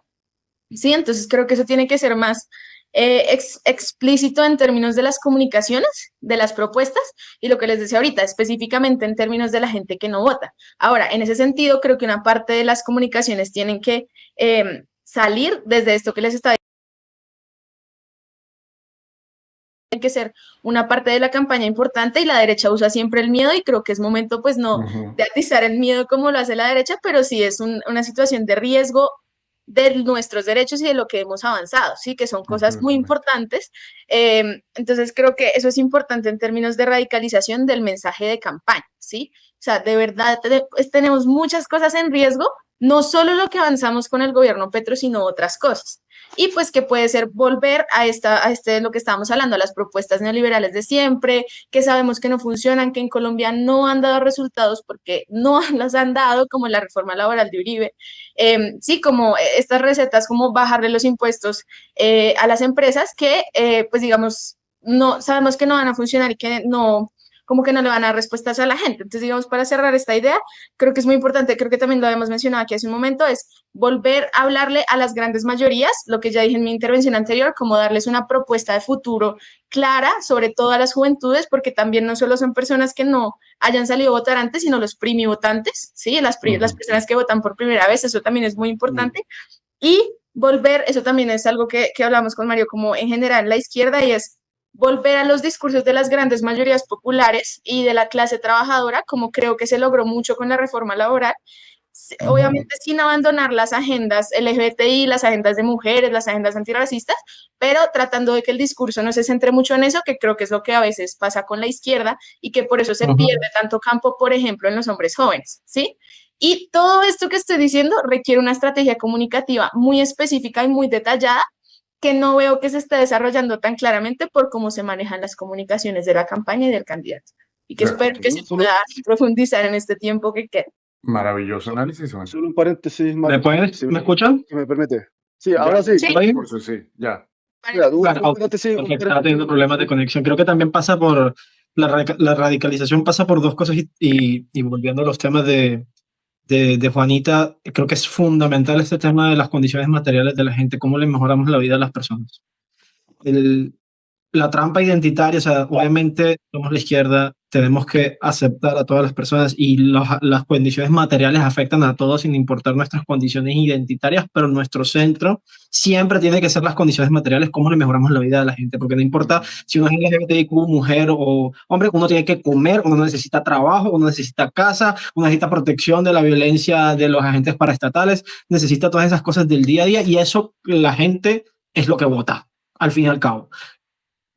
Sí, entonces creo que eso tiene que ser más explícito en términos de las comunicaciones, de las propuestas y lo que les decía ahorita, específicamente en términos de la gente que no vota. Ahora, en ese sentido, creo que una parte de las comunicaciones tienen que salir desde esto que les estaba diciendo, tiene que ser una parte de la campaña importante y la derecha usa siempre el miedo y creo que es momento pues no Ujú. de atizar el miedo como lo hace la derecha, pero sí es una situación de riesgo de nuestros derechos y de lo que hemos avanzado, sí, que son cosas muy Absolutamente. importantes. Entonces creo que eso es importante en términos de radicalización del mensaje de campaña, sí. O sea, de verdad tenemos muchas cosas en riesgo, no solo lo que avanzamos con el gobierno Petro, sino otras cosas. Y pues que puede ser volver a lo que estábamos hablando, a las propuestas neoliberales de siempre, que sabemos que no funcionan, que en Colombia no han dado resultados porque no las han dado, como la reforma laboral de Uribe. Sí, como estas recetas, como bajarle los impuestos a las empresas que, pues digamos, no sabemos que no van a funcionar y que no, como que no le van a dar respuestas a la gente. Entonces, digamos, para cerrar esta idea, creo que es muy importante, creo que también lo habíamos mencionado aquí hace un momento, es volver a hablarle a las grandes mayorías, lo que ya dije en mi intervención anterior, como darles una propuesta de futuro clara, sobre todo a las juventudes, porque también no solo son personas que no hayan salido a votar antes, sino los primivotantes, ¿sí? Las Ujú. personas que votan por primera vez, eso también es muy importante. Y volver, eso también es algo que hablamos con Mario, como en general la izquierda, y es volver a los discursos de las grandes mayorías populares y de la clase trabajadora, como creo que se logró mucho con la reforma laboral, obviamente sin abandonar las agendas LGBTI, las agendas de mujeres, las agendas antirracistas, pero tratando de que el discurso no se centre mucho en eso, que creo que es lo que a veces pasa con la izquierda y que por eso se pierde tanto campo, por ejemplo, en los hombres jóvenes, ¿sí? Y todo esto que estoy diciendo requiere una estrategia comunicativa muy específica y muy detallada que no veo que se esté desarrollando tan claramente por cómo se manejan las comunicaciones de la campaña y del candidato. Y que De espero que se acuerdo. pueda profundizar en este tiempo que queda. Maravilloso análisis, Juan. Solo un paréntesis, Mario, ¿Me escuchan? si me permite. Sí, Ya, ahora sí. Sí. ¿Oye? por eso sí, ya. Mira, un Claro, paréntesis, porque estaba teniendo problemas de conexión. Creo que también pasa por la radicalización pasa por dos cosas y volviendo a los temas de Juanita, creo que es fundamental este tema de las condiciones materiales de la gente, cómo le mejoramos la vida a las personas. La trampa identitaria, o sea, obviamente somos la izquierda, tenemos que aceptar a todas las personas y las condiciones materiales afectan a todos sin importar nuestras condiciones identitarias, pero nuestro centro siempre tiene que ser las condiciones materiales, cómo le mejoramos la vida a la gente, porque no importa si uno es LGBTIQ, mujer o hombre, uno tiene que comer, uno necesita trabajo, uno necesita casa, uno necesita protección de la violencia de los agentes paraestatales, necesita todas esas cosas del día a día y eso la gente es lo que vota, al fin y al cabo.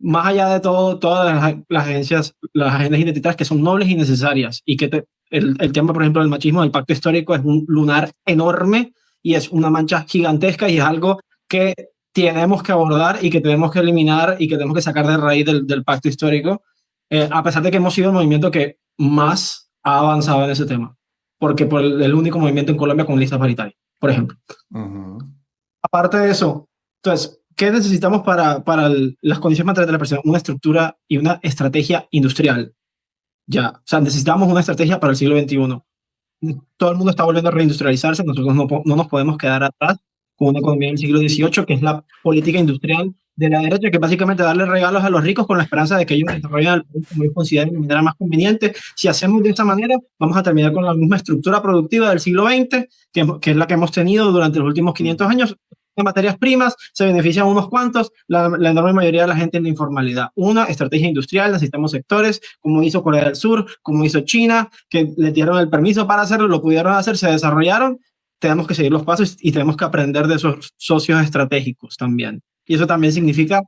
más allá de todo, todas las agencias, las agendas identitarias que son nobles y necesarias, y que el tema, por ejemplo, del machismo del pacto histórico es un lunar enorme y es una mancha gigantesca y es algo que tenemos que abordar y que tenemos que eliminar y que tenemos que sacar de raíz del pacto histórico, a pesar de que hemos sido el movimiento que más ha avanzado en ese tema, porque por el único movimiento en Colombia con listas paritarias, por ejemplo. Aparte de eso, entonces, ¿qué necesitamos para las condiciones materiales de la persona? Una estructura y una estrategia industrial. Ya, o sea, necesitamos una estrategia para el siglo XXI. Todo el mundo está volviendo a reindustrializarse, nosotros no nos podemos quedar atrás con una economía del siglo XVIII, que es la política industrial de la derecha, que básicamente darle regalos a los ricos con la esperanza de que ellos desarrollen el país como ellos consideren de manera más conveniente. Si hacemos de esta manera, vamos a terminar con la misma estructura productiva del siglo XX, que es la que hemos tenido durante los últimos 500 años, de materias primas, se benefician unos cuantos, la enorme mayoría de la gente en la informalidad. Una estrategia industrial, necesitamos sectores, como hizo Corea del Sur, como hizo China, que le dieron el permiso para hacerlo, lo pudieron hacer, se desarrollaron, tenemos que seguir los pasos y tenemos que aprender de esos socios estratégicos también. Y eso también significa,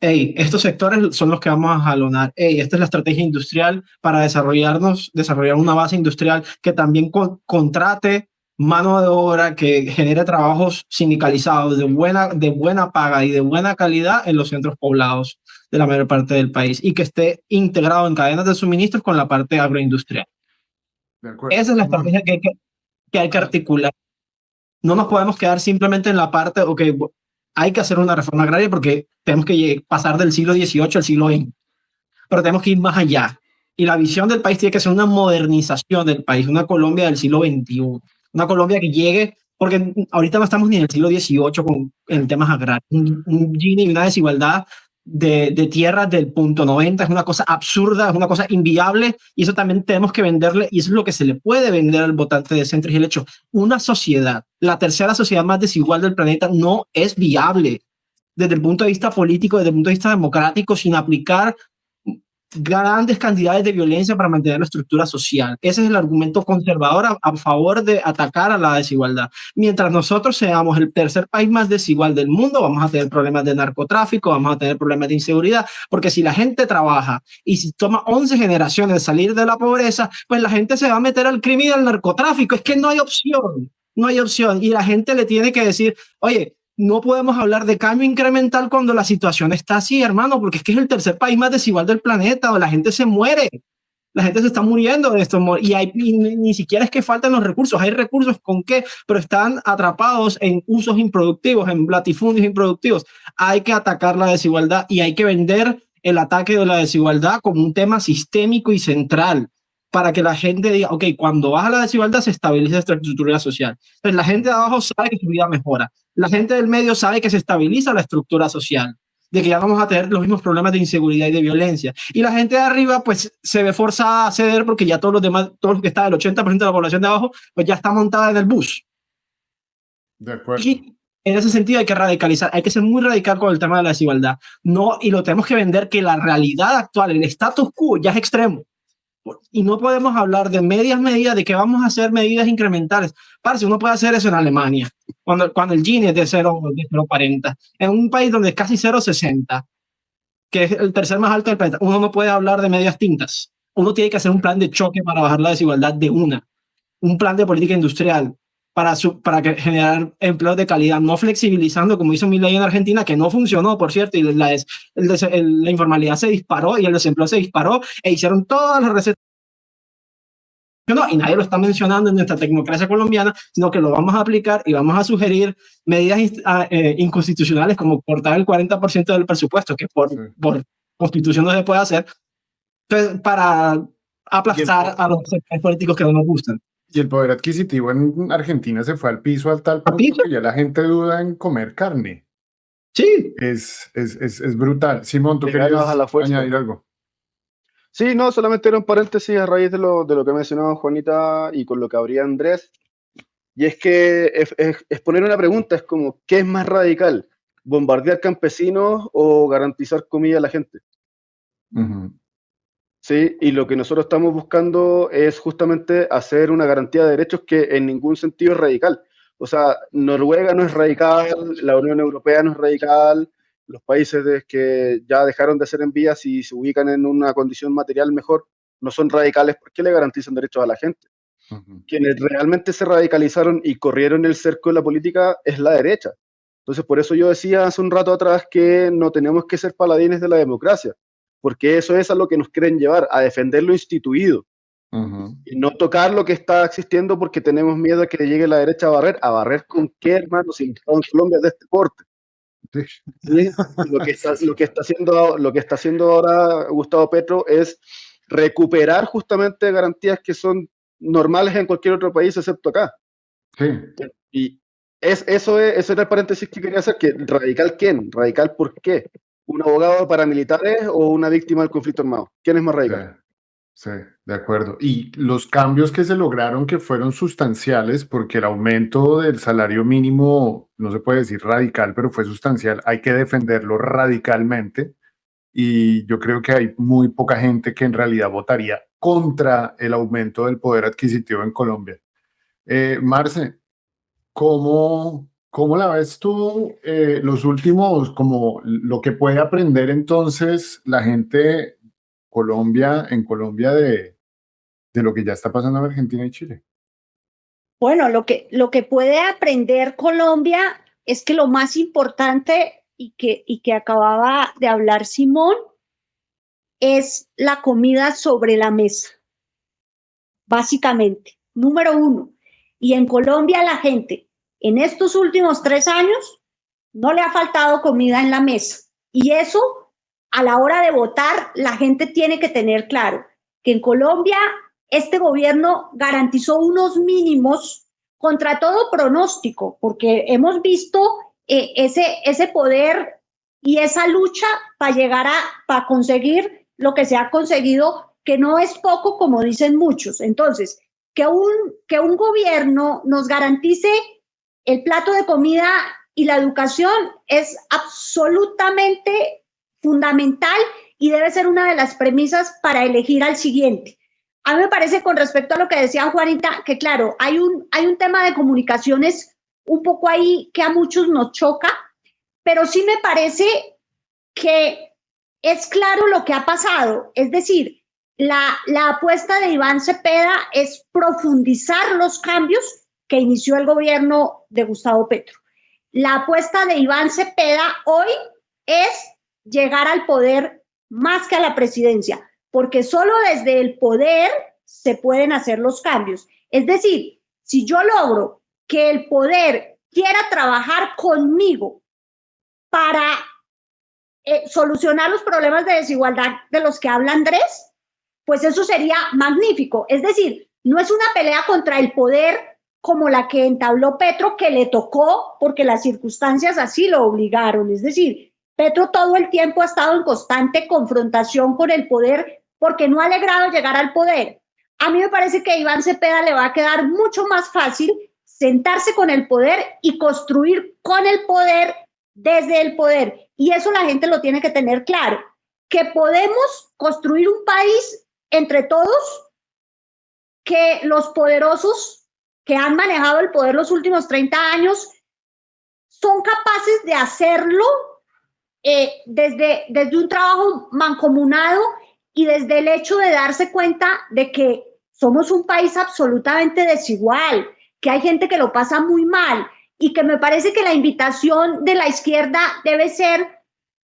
hey, estos sectores son los que vamos a jalonar, hey, esta es la estrategia industrial para desarrollar una base industrial que también contrate mano de obra, que genere trabajos sindicalizados de buena paga y de buena calidad en los centros poblados de la mayor parte del país y que esté integrado en cadenas de suministros con la parte agroindustrial. Esa es la estrategia que hay que articular. No nos podemos quedar simplemente en la parte, ok, hay que hacer una reforma agraria porque tenemos que pasar del siglo XVIII al siglo XX, pero tenemos que ir más allá. Y la visión del país tiene que ser una modernización del país, una Colombia del siglo XXI. Una Colombia que llegue, porque ahorita no estamos ni en el siglo XVIII en temas agrarios. Un Gini y una desigualdad de tierras del punto 90 es una cosa absurda, es una cosa inviable, y eso también tenemos que venderle, y eso es lo que se le puede vender al votante de centro, y el hecho, una sociedad, la tercera sociedad más desigual del planeta, no es viable desde el punto de vista político, desde el punto de vista democrático, sin aplicar grandes cantidades de violencia para mantener la estructura social. Ese es el argumento conservador a favor de atacar a la desigualdad. Mientras nosotros seamos el tercer país más desigual del mundo, vamos a tener problemas de narcotráfico, vamos a tener problemas de inseguridad, porque si la gente trabaja y si toma 11 generaciones salir de la pobreza, pues la gente se va a meter al crimen y al narcotráfico. Es que no hay opción, no hay opción. Y la gente le tiene que decir, oye, no podemos hablar de cambio incremental cuando la situación está así, hermano, porque es que es el tercer país más desigual del planeta, donde la gente se muere, la gente se está muriendo de esto, y ni siquiera es que faltan los recursos, hay recursos con qué, pero están atrapados en usos improductivos, en latifundios improductivos. Hay que atacar la desigualdad y hay que vender el ataque de la desigualdad como un tema sistémico y central, para que la gente diga, ok, cuando baja la desigualdad se estabiliza esta estructura social. Entonces la gente de abajo sabe que su vida mejora. La gente del medio sabe que se estabiliza la estructura social, de que ya vamos a tener los mismos problemas de inseguridad y de violencia. Y la gente de arriba, pues, se ve forzada a ceder porque ya todos los demás, todos los que están, el 80% de la población de abajo, pues ya está montada en el bus. De acuerdo. Y en ese sentido hay que radicalizar, hay que ser muy radical con el tema de la desigualdad. No, y lo tenemos que vender que la realidad actual, el status quo, ya es extremo. Y no podemos hablar de medidas, de que vamos a hacer medidas incrementales. Parce, uno puede hacer eso en Alemania, cuando el Gini es de 0,40. En un país donde es casi 0,60, que es el tercer más alto del planeta, uno no puede hablar de medias tintas. Uno tiene que hacer un plan de choque para bajar la desigualdad de un plan de política industrial para generar empleos de calidad, no flexibilizando como hizo Milei en Argentina, que no funcionó, por cierto, y la informalidad se disparó y el desempleo se disparó, e hicieron todas las recetas. No, y nadie lo está mencionando en nuestra tecnocracia colombiana, sino que lo vamos a aplicar y vamos a sugerir medidas inconstitucionales como cortar el 40% del presupuesto, que por constitución no se puede hacer, entonces, para aplastar a los sectores políticos que no nos gustan. Y el poder adquisitivo en Argentina se fue al piso al tal punto que ya la gente duda en comer carne. Sí. Es brutal. Simón, ¿tú querías añadir algo? Sí, no, solamente era un paréntesis a raíz de lo que mencionaba Juanita y con lo que abría Andrés. Y es que es poner una pregunta, es como, ¿qué es más radical? ¿Bombardear campesinos o garantizar comida a la gente? Sí, y lo que nosotros estamos buscando es justamente hacer una garantía de derechos que en ningún sentido es radical. O sea, Noruega no es radical, la Unión Europea no es radical, Los países que ya dejaron de ser en vías y se ubican en una condición material mejor no son radicales porque le garantizan derechos a la gente. Quienes realmente se radicalizaron y corrieron el cerco de la política es la derecha. Entonces, por eso yo decía hace un rato atrás que no tenemos que ser paladines de la democracia, porque eso es a lo que nos quieren llevar, a defender lo instituido. Y no tocar lo que está existiendo porque tenemos miedo a que llegue la derecha a barrer. ¿A barrer con qué, hermano? Si el Estado en Colombia es de este porte. ¿Sí? Lo que está haciendo ahora Gustavo Petro es recuperar justamente garantías que son normales en cualquier otro país excepto acá. Sí. Y eso era el paréntesis que quería hacer, que radical ¿quién? ¿Radical por qué? ¿Un abogado de paramilitares o una víctima del conflicto armado? ¿Quién es más radical? Sí, de acuerdo. Y los cambios que se lograron que fueron sustanciales, porque el aumento del salario mínimo, no se puede decir radical, pero fue sustancial, hay que defenderlo radicalmente. Y yo creo que hay muy poca gente que en realidad votaría contra el aumento del poder adquisitivo en Colombia. Marce, ¿cómo la ves tú los últimos, como lo que puede aprender entonces la gente en Colombia de lo que ya está pasando en Argentina y Chile? Bueno, lo que puede aprender Colombia es que lo más importante y que acababa de hablar Simón es la comida sobre la mesa, básicamente, número uno. Y en Colombia la gente en estos últimos 3 años no le ha faltado comida en la mesa. Y eso, a la hora de votar, la gente tiene que tener claro que en Colombia este gobierno garantizó unos mínimos contra todo pronóstico, porque hemos visto ese poder y esa lucha para conseguir lo que se ha conseguido, que no es poco, como dicen muchos. Entonces, que un gobierno nos garantice el plato de comida y la educación es absolutamente fundamental y debe ser una de las premisas para elegir al siguiente. A mí me parece, con respecto a lo que decía Juanita, que claro, hay un tema de comunicaciones un poco ahí que a muchos nos choca, pero sí me parece que es claro lo que ha pasado. Es decir, la apuesta de Iván Cepeda es profundizar los cambios que inició el gobierno de Gustavo Petro. La apuesta de Iván Cepeda hoy es llegar al poder más que a la presidencia, porque solo desde el poder se pueden hacer los cambios. Es decir, si yo logro que el poder quiera trabajar conmigo para solucionar los problemas de desigualdad de los que habla Andrés, pues eso sería magnífico. Es decir, no es una pelea contra el poder como la que entabló Petro, que le tocó porque las circunstancias así lo obligaron. Es decir, Petro todo el tiempo ha estado en constante confrontación con el poder porque no ha logrado llegar al poder. A mí me parece que a Iván Cepeda le va a quedar mucho más fácil sentarse con el poder y construir con el poder desde el poder. Y eso la gente lo tiene que tener claro, que podemos construir un país entre todos, que los poderosos que han manejado el poder los últimos 30 años son capaces de hacerlo desde un trabajo mancomunado y desde el hecho de darse cuenta de que somos un país absolutamente desigual, que hay gente que lo pasa muy mal y que me parece que la invitación de la izquierda debe ser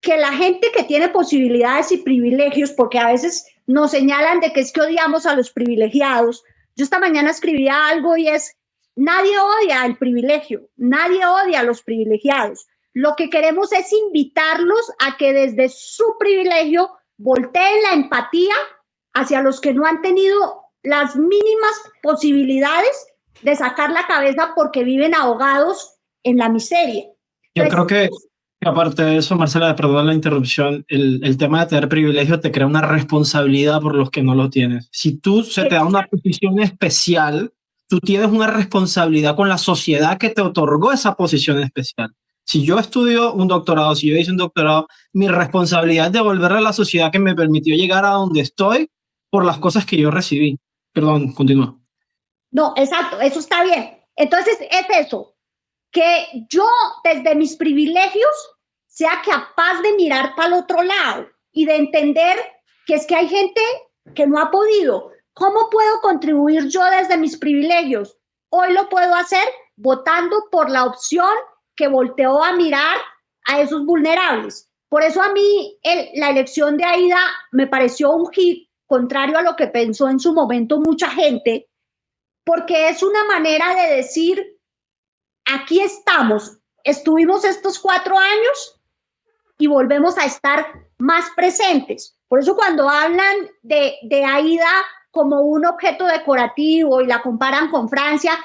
que la gente que tiene posibilidades y privilegios, porque a veces nos señalan de que es que odiamos a los privilegiados. Yo esta mañana escribía algo y es, nadie odia el privilegio, nadie odia a los privilegiados. Lo que queremos es invitarlos a que desde su privilegio volteen la empatía hacia los que no han tenido las mínimas posibilidades de sacar la cabeza porque viven ahogados en la miseria. Yo creo que, aparte de eso, Marcela, perdón la interrupción, el tema de tener privilegio te crea una responsabilidad por los que no lo tienes. Si tú se te da una posición especial, tú tienes una responsabilidad con la sociedad que te otorgó esa posición especial. Si yo estudio un doctorado, si yo hice un doctorado, mi responsabilidad es devolverle a la sociedad que me permitió llegar a donde estoy por las cosas que yo recibí. Perdón, continúa. No, exacto, eso está bien. Entonces es eso, que yo desde mis privilegios sea capaz de mirar para el otro lado y de entender que es que hay gente que no ha podido. ¿Cómo puedo contribuir yo desde mis privilegios? Hoy lo puedo hacer votando por la opción que volteó a mirar a esos vulnerables. Por eso a mí la elección de Aida me pareció un hit, contrario a lo que pensó en su momento mucha gente, porque es una manera de decir, aquí estuvimos estos 4 años y volvemos a estar más presentes. Por eso cuando hablan de Aida como un objeto decorativo y la comparan con Francia,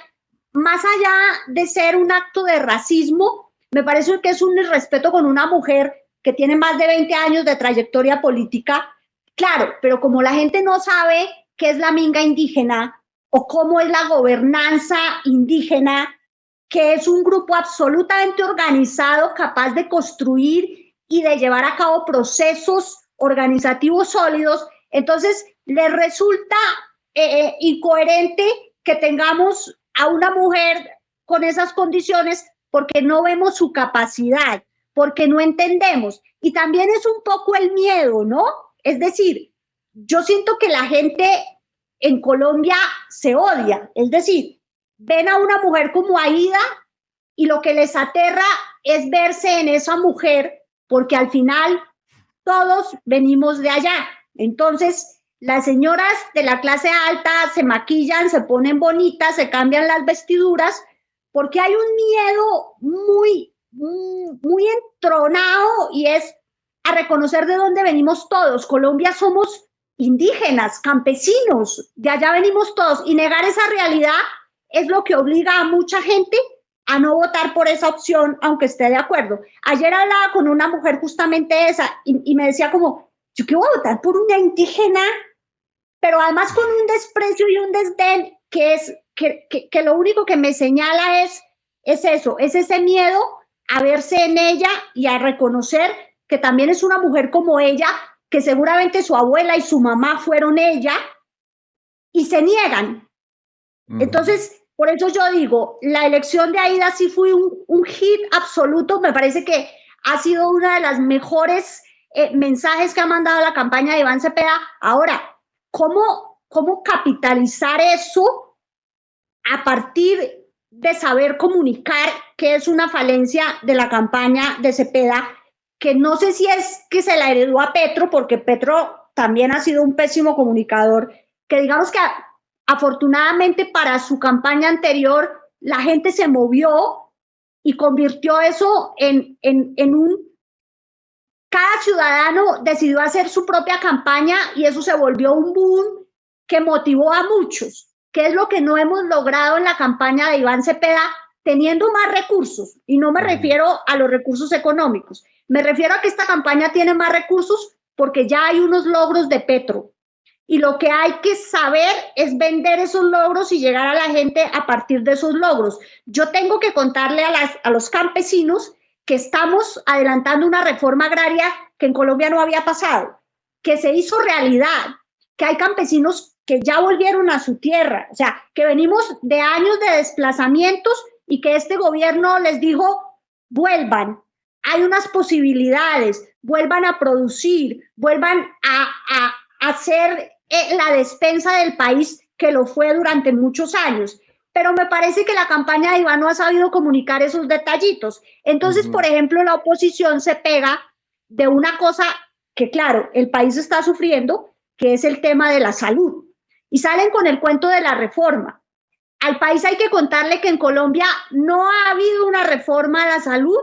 más allá de ser un acto de racismo, me parece que es un irrespeto con una mujer que tiene más de 20 años de trayectoria política. Claro, pero como la gente no sabe qué es la minga indígena o cómo es la gobernanza indígena, que es un grupo absolutamente organizado, capaz de construir y de llevar a cabo procesos organizativos sólidos, entonces les resulta incoherente que tengamos a una mujer con esas condiciones porque no vemos su capacidad, porque no entendemos. Y también es un poco el miedo, ¿no? Es decir, yo siento que la gente en Colombia se odia, es decir, ven a una mujer como Aida y lo que les aterra es verse en esa mujer, porque al final todos venimos de allá. Entonces, las señoras de la clase alta se maquillan, se ponen bonitas, se cambian las vestiduras, porque hay un miedo muy entronado y es a reconocer de dónde venimos todos. Colombia somos indígenas, campesinos, de allá venimos todos, y negar esa realidad es lo que obliga a mucha gente a no votar por esa opción, aunque esté de acuerdo. Ayer hablaba con una mujer justamente esa y me decía como, ¿yo qué voy a votar por una indígena? Pero además con un desprecio y un desdén que lo único que me señala es eso, es ese miedo a verse en ella y a reconocer que también es una mujer como ella, que seguramente su abuela y su mamá fueron ella, y se niegan. Entonces, por eso yo digo, la elección de Aida sí fue un hit absoluto. Me parece que ha sido una de las mejores mensajes que ha mandado la campaña de Iván Cepeda. Ahora, ¿cómo capitalizar eso a partir de saber comunicar, que es una falencia de la campaña de Cepeda, que no sé si es que se la heredó a Petro, porque Petro también ha sido un pésimo comunicador, que digamos que afortunadamente para su campaña anterior la gente se movió y convirtió eso en un... Cada ciudadano decidió hacer su propia campaña y eso se volvió un boom que motivó a muchos, que es lo que no hemos logrado en la campaña de Iván Cepeda, teniendo más recursos. Y no me refiero a los recursos económicos, me refiero a que esta campaña tiene más recursos porque ya hay unos logros de Petro. Y lo que hay que saber es vender esos logros y llegar a la gente a partir de esos logros. Yo tengo que contarle a los campesinos que estamos adelantando una reforma agraria que en Colombia no había pasado, que se hizo realidad, que hay campesinos que ya volvieron a su tierra, o sea, que venimos de años de desplazamientos y que este gobierno les dijo, vuelvan, hay unas posibilidades, vuelvan a producir, vuelvan a hacer la despensa del país que lo fue durante muchos años. Pero me parece que la campaña de Iván no ha sabido comunicar esos detallitos. Entonces, por ejemplo, la oposición se pega de una cosa que, claro, el país está sufriendo, que es el tema de la salud. Y salen con el cuento de la reforma. Al país hay que contarle que en Colombia no ha habido una reforma a la salud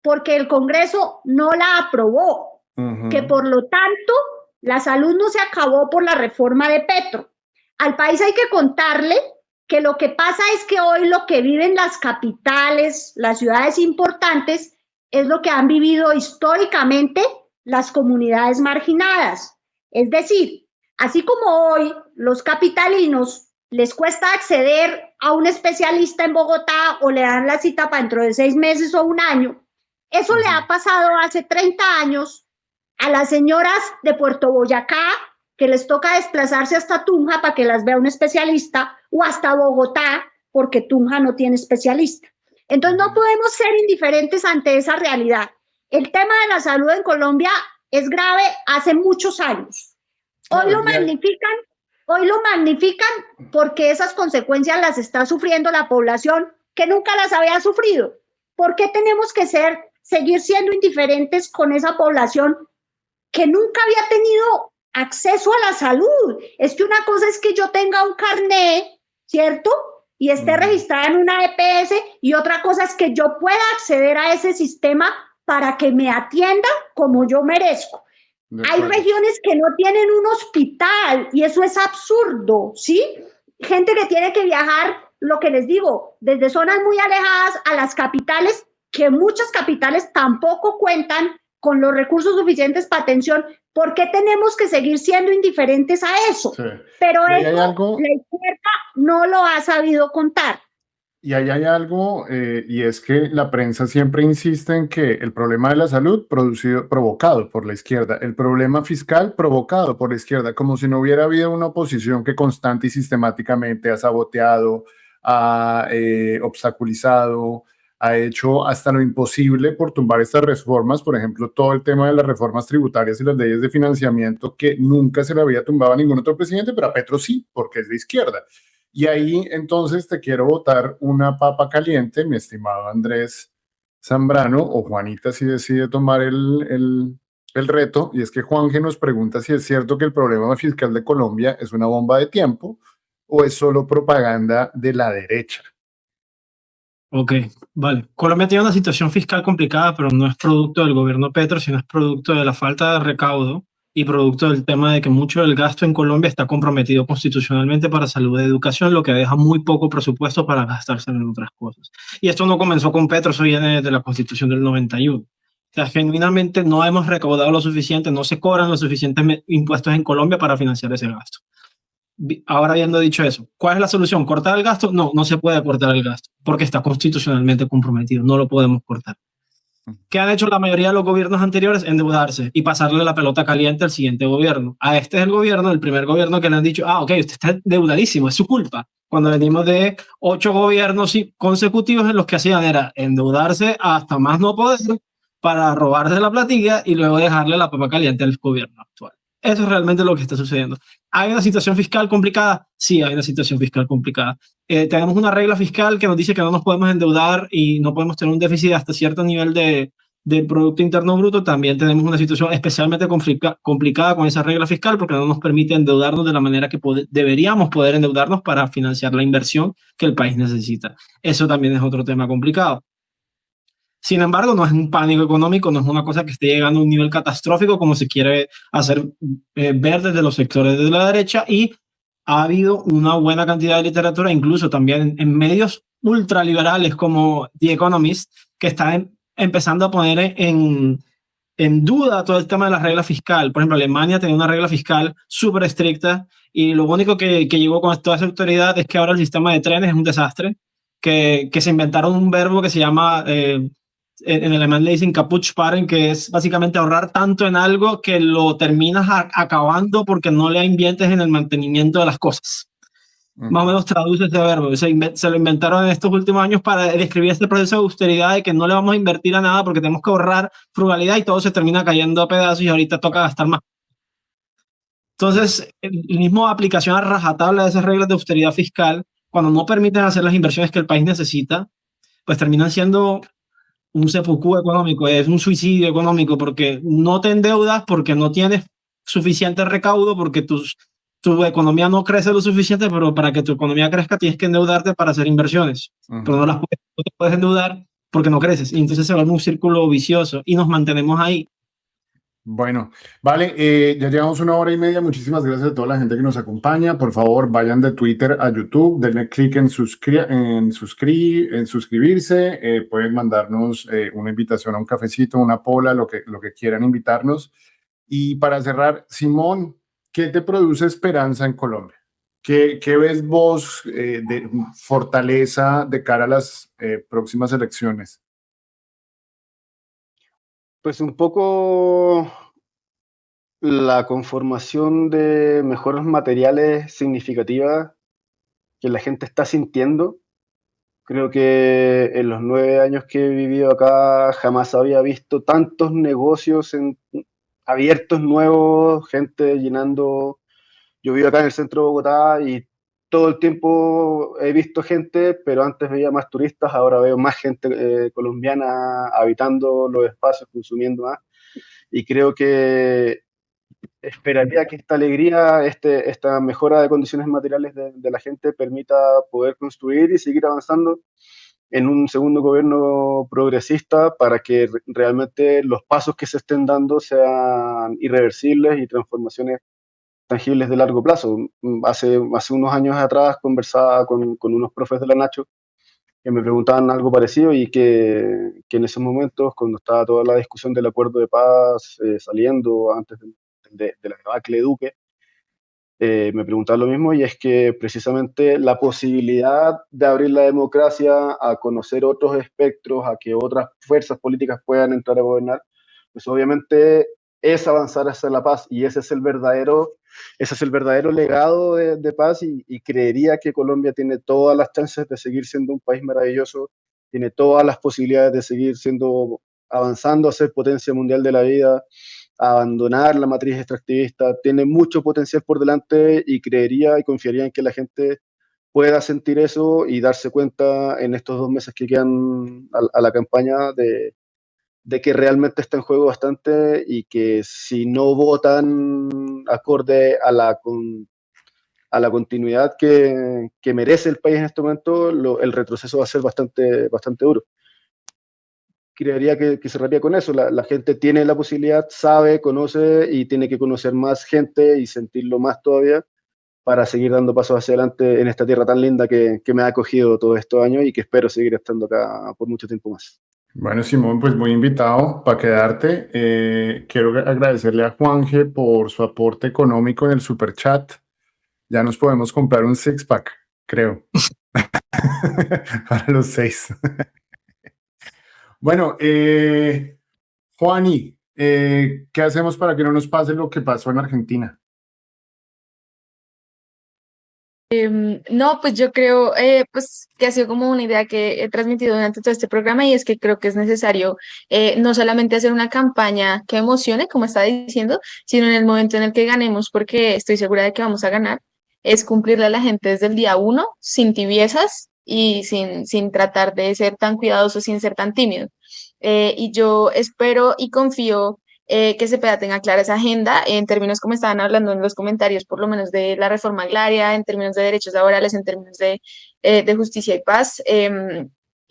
porque el Congreso no la aprobó. Que por lo tanto, la salud no se acabó por la reforma de Petro. Al país hay que contarle que lo que pasa es que hoy lo que viven las capitales, las ciudades importantes, es lo que han vivido históricamente las comunidades marginadas. Es decir, así como hoy los capitalinos les cuesta acceder a un especialista en Bogotá o le dan la cita para dentro de 6 meses o un año, eso le ha pasado hace 30 años a las señoras de Puerto Boyacá, que les toca desplazarse hasta Tunja para que las vea un especialista, o hasta Bogotá, porque Tunja no tiene especialista. Entonces no podemos ser indiferentes ante esa realidad. el tema de la salud en Colombia es grave hace muchos años. Hoy lo magnifican porque esas consecuencias las está sufriendo la población que nunca las había sufrido. ¿Por qué tenemos que seguir siendo indiferentes con esa población que nunca había tenido acceso a la salud? Es que una cosa es que yo tenga un carnet, ¿cierto? Y esté registrada en una EPS, y otra cosa es que yo pueda acceder a ese sistema para que me atienda como yo merezco. Hay regiones que no tienen un hospital y eso es absurdo, ¿sí? Gente que tiene que viajar, lo que les digo, desde zonas muy alejadas a las capitales, que muchas capitales tampoco cuentan con los recursos suficientes para atención. ¿Por qué tenemos que seguir siendo indiferentes a eso? Sí. Pero Y ahí eso hay algo, la izquierda no lo ha sabido contar. y ahí hay algo, y es que la prensa siempre insiste en que el problema de la salud provocado por la izquierda, el problema fiscal provocado por la izquierda, como si no hubiera habido una oposición que constante y sistemáticamente ha saboteado, ha obstaculizado, ha hecho hasta lo imposible por tumbar estas reformas, por ejemplo, todo el tema de las reformas tributarias y las leyes de financiamiento que nunca se le había tumbado a ningún otro presidente, pero a Petro sí, porque es de izquierda. Y ahí entonces te quiero botar una papa caliente, mi estimado Andrés Zambrano, o Juanita si decide tomar el reto, y es que Juanje nos pregunta si es cierto que el problema fiscal de Colombia es una bomba de tiempo o es solo propaganda de la derecha. Ok, vale. Colombia tiene una situación fiscal complicada, pero no es producto del gobierno Petro, sino es producto de la falta de recaudo y producto del tema de que mucho del gasto en Colombia está comprometido constitucionalmente para salud y educación, lo que deja muy poco presupuesto para gastarse en otras cosas. Y esto no comenzó con Petro, eso viene de la Constitución del 91. O sea, genuinamente no hemos recaudado lo suficiente, no se cobran los suficientes impuestos en Colombia para financiar ese gasto. Ahora, habiendo dicho eso, ¿cuál es la solución? ¿Cortar el gasto? No, no se puede cortar el gasto porque está constitucionalmente comprometido, no lo podemos cortar. ¿Qué han hecho la mayoría de los gobiernos anteriores? Endeudarse y pasarle la pelota caliente al siguiente gobierno. A este es el gobierno, el primer gobierno que le han dicho, ok, usted está endeudadísimo, es su culpa. Cuando venimos de 8 gobiernos consecutivos en los que hacían era endeudarse hasta más no poder para robarse la platilla y luego dejarle la papa caliente al gobierno actual. Eso es realmente lo que está sucediendo. ¿Hay una situación fiscal complicada? Sí, hay una situación fiscal complicada. Tenemos una regla fiscal que nos dice que no nos podemos endeudar y no podemos tener un déficit hasta cierto nivel del Producto Interno Bruto. También tenemos una situación especialmente complicada con esa regla fiscal porque no nos permite endeudarnos de la manera que deberíamos poder endeudarnos para financiar la inversión que el país necesita. Eso también es otro tema complicado. Sin embargo, no es un pánico económico, no es una cosa que esté llegando a un nivel catastrófico como se quiere hacer ver desde los sectores de la derecha, y ha habido una buena cantidad de literatura, incluso también en medios ultraliberales como The Economist, que están empezando a poner en duda todo el tema de la regla fiscal. Por ejemplo, Alemania tenía una regla fiscal súper estricta y lo único que llegó con toda esa autoridad es que ahora el sistema de trenes es un desastre, que se inventaron un verbo que se llama... en alemán le dicen Kaputtsparen, que es básicamente ahorrar tanto en algo que lo terminas acabando porque no le inviertes en el mantenimiento de las cosas. Más o menos traduce ese verbo. Se lo inventaron en estos últimos años para describir este proceso de austeridad, de que no le vamos a invertir a nada porque tenemos que ahorrar frugalidad y todo se termina cayendo a pedazos y ahorita toca gastar más. Entonces, el mismo aplicación a rajatabla de esas reglas de austeridad fiscal, cuando no permiten hacer las inversiones que el país necesita, pues terminan siendo un seppuku económico, es un suicidio económico, porque no te endeudas, porque no tienes suficiente recaudo, porque tu economía no crece lo suficiente, pero para que tu economía crezca tienes que endeudarte para hacer inversiones, pero no te puedes endeudar porque no creces, y entonces se vuelve un círculo vicioso y nos mantenemos ahí. Bueno, vale, ya llevamos 1 hora y media. Muchísimas gracias a toda la gente que nos acompaña. Por favor, vayan de Twitter a YouTube, denle clic en suscribirse. Pueden mandarnos una invitación a un cafecito, una pola, lo que quieran invitarnos. Y para cerrar, Simón, ¿qué te produce esperanza en Colombia? ¿Qué ves vos de fortaleza de cara a las próximas elecciones? Pues un poco la conformación de mejoras materiales significativas que la gente está sintiendo, Creo que en los 9 años que he vivido acá jamás había visto tantos negocios abiertos nuevos, gente llenando. Yo vivo acá en el centro de Bogotá y todo el tiempo he visto gente, pero antes veía más turistas, ahora veo más gente colombiana habitando los espacios, consumiendo más. Y creo que esperaría que esta alegría, esta mejora de condiciones materiales de la gente permita poder construir y seguir avanzando en un segundo gobierno progresista para que realmente los pasos que se estén dando sean irreversibles y transformaciones tangibles de largo plazo. Hace unos años atrás conversaba con unos profes de la Nacho que me preguntaban algo parecido y que en esos momentos, cuando estaba toda la discusión del acuerdo de paz saliendo antes de la debacle de Duque, me preguntaba lo mismo, y es que precisamente la posibilidad de abrir la democracia a conocer otros espectros, a que otras fuerzas políticas puedan entrar a gobernar, pues obviamente es avanzar hacia la paz, y ese es el verdadero legado de paz, y creería que Colombia tiene todas las chances de seguir siendo un país maravilloso, tiene todas las posibilidades de seguir avanzando a ser potencia mundial de la vida, abandonar la matriz extractivista, tiene mucho potencial por delante, y creería y confiaría en que la gente pueda sentir eso y darse cuenta en estos 2 meses que quedan a la campaña de que realmente está en juego bastante, y que si no votan acorde a la continuidad que merece el país en este momento, el retroceso va a ser bastante, bastante duro. Creería que cerraría con eso. La gente tiene la posibilidad, sabe, conoce, y tiene que conocer más gente y sentirlo más todavía para seguir dando pasos hacia adelante en esta tierra tan linda que me ha acogido todos estos años y que espero seguir estando acá por mucho tiempo más. Bueno, Simón, pues muy invitado para quedarte. Quiero agradecerle a Juanje por su aporte económico en el super chat. Ya nos podemos comprar un six-pack, creo, para los 6. Bueno, Juani, ¿qué hacemos para que no nos pase lo que pasó en Argentina? No, pues yo creo pues que ha sido como una idea que he transmitido durante todo este programa, y es que creo que es necesario no solamente hacer una campaña que emocione, como estaba diciendo, sino en el momento en el que ganemos, porque estoy segura de que vamos a ganar, es cumplirle a la gente desde el día uno, sin tibiezas y sin tratar de ser tan cuidadoso, sin ser tan tímido. Y yo espero y confío que Cepeda tenga clara esa agenda en términos como estaban hablando en los comentarios, por lo menos de la reforma agraria, en términos de derechos laborales, en términos de justicia y paz.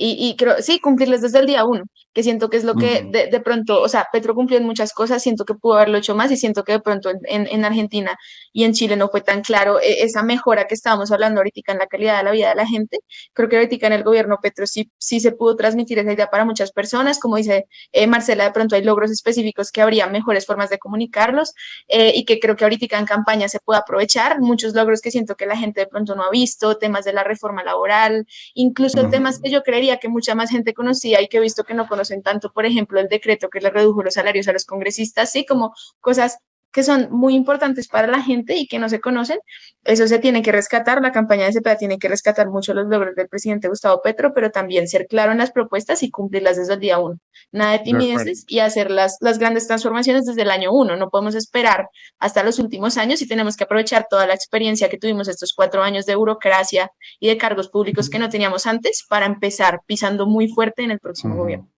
Y creo, sí, cumplirles desde el día uno, que siento que es lo que de pronto, o sea, Petro cumplió en muchas cosas, siento que pudo haberlo hecho más, y siento que de pronto en Argentina y en Chile no fue tan claro esa mejora que estábamos hablando ahorita en la calidad de la vida de la gente. Creo que ahorita en el gobierno Petro sí se pudo transmitir esa idea para muchas personas, como dice Marcela, de pronto hay logros específicos que habría mejores formas de comunicarlos, y que creo que ahorita en campaña se puede aprovechar, muchos logros que siento que la gente de pronto no ha visto, temas de la reforma laboral, incluso temas que yo creería que mucha más gente conocía y que he visto que no conocen tanto, por ejemplo, el decreto que le redujo los salarios a los congresistas, sí, como cosas que son muy importantes para la gente y que no se conocen. Eso se tiene que rescatar, la campaña de Cepeda tiene que rescatar mucho los logros del presidente Gustavo Petro, pero también ser claro en las propuestas y cumplirlas desde el día uno. Nada de timideces, y hacer las grandes transformaciones desde el año uno. No podemos esperar hasta los últimos años, y tenemos que aprovechar toda la experiencia que tuvimos estos 4 años de burocracia y de cargos públicos que no teníamos antes, para empezar pisando muy fuerte en el próximo gobierno.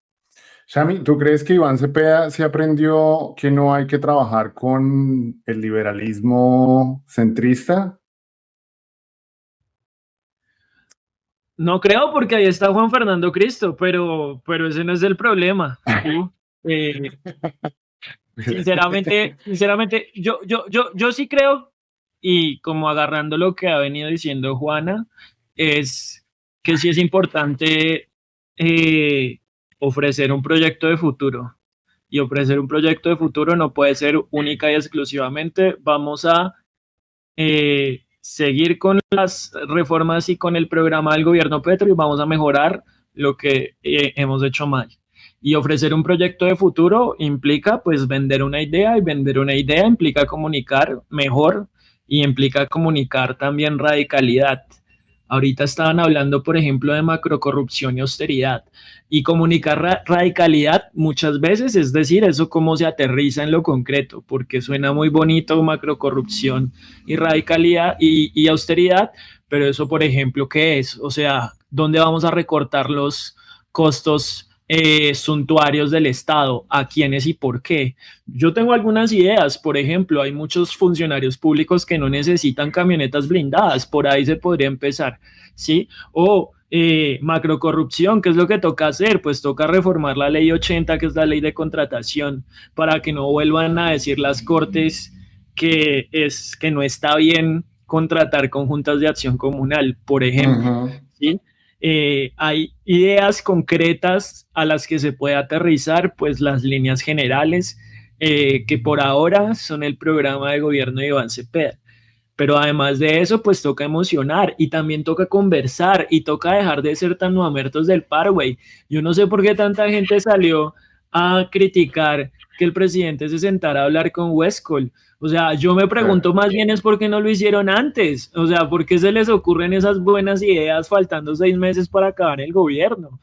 Shami, ¿tú crees que Iván Cepeda se aprendió que no hay que trabajar con el liberalismo centrista? No creo, porque ahí está Juan Fernando Cristo, pero ese no es el problema. Sinceramente, yo sí creo, y como agarrando lo que ha venido diciendo Juana, es que sí es importante ofrecer un proyecto de futuro. Y ofrecer un proyecto de futuro no puede ser única y exclusivamente vamos a seguir con las reformas y con el programa del gobierno Petro, y vamos a mejorar lo que hemos hecho mal. Y ofrecer un proyecto de futuro implica pues vender una idea, y vender una idea implica comunicar mejor, y implica comunicar también radicalidad. Ahorita estaban hablando, por ejemplo, de macrocorrupción y austeridad. Y comunicar radicalidad muchas veces, es decir, eso cómo se aterriza en lo concreto, porque suena muy bonito macrocorrupción y radicalidad y austeridad, pero eso, por ejemplo, ¿qué es? O sea, ¿dónde vamos a recortar los costos suntuarios del Estado? ¿A quiénes y por qué? Yo tengo algunas ideas, por ejemplo, hay muchos funcionarios públicos que no necesitan camionetas blindadas, por ahí se podría empezar, ¿sí? O macrocorrupción, ¿qué es lo que toca hacer? Pues toca reformar la ley 80, que es la ley de contratación, para que no vuelvan a decir las cortes que no está bien contratar con juntas de acción comunal, por ejemplo, ¿sí? Hay ideas concretas a las que se puede aterrizar, pues las líneas generales, que por ahora son el programa de gobierno de Iván Cepeda. Pero además de eso, pues toca emocionar y también toca conversar y toca dejar de ser tan mamertos del Parway. Yo no sé por qué tanta gente salió a criticar que el presidente se sentara a hablar con Westcol. O sea, yo me pregunto más bien es por qué no lo hicieron antes. O sea, ¿por qué se les ocurren esas buenas ideas faltando 6 meses para acabar el gobierno?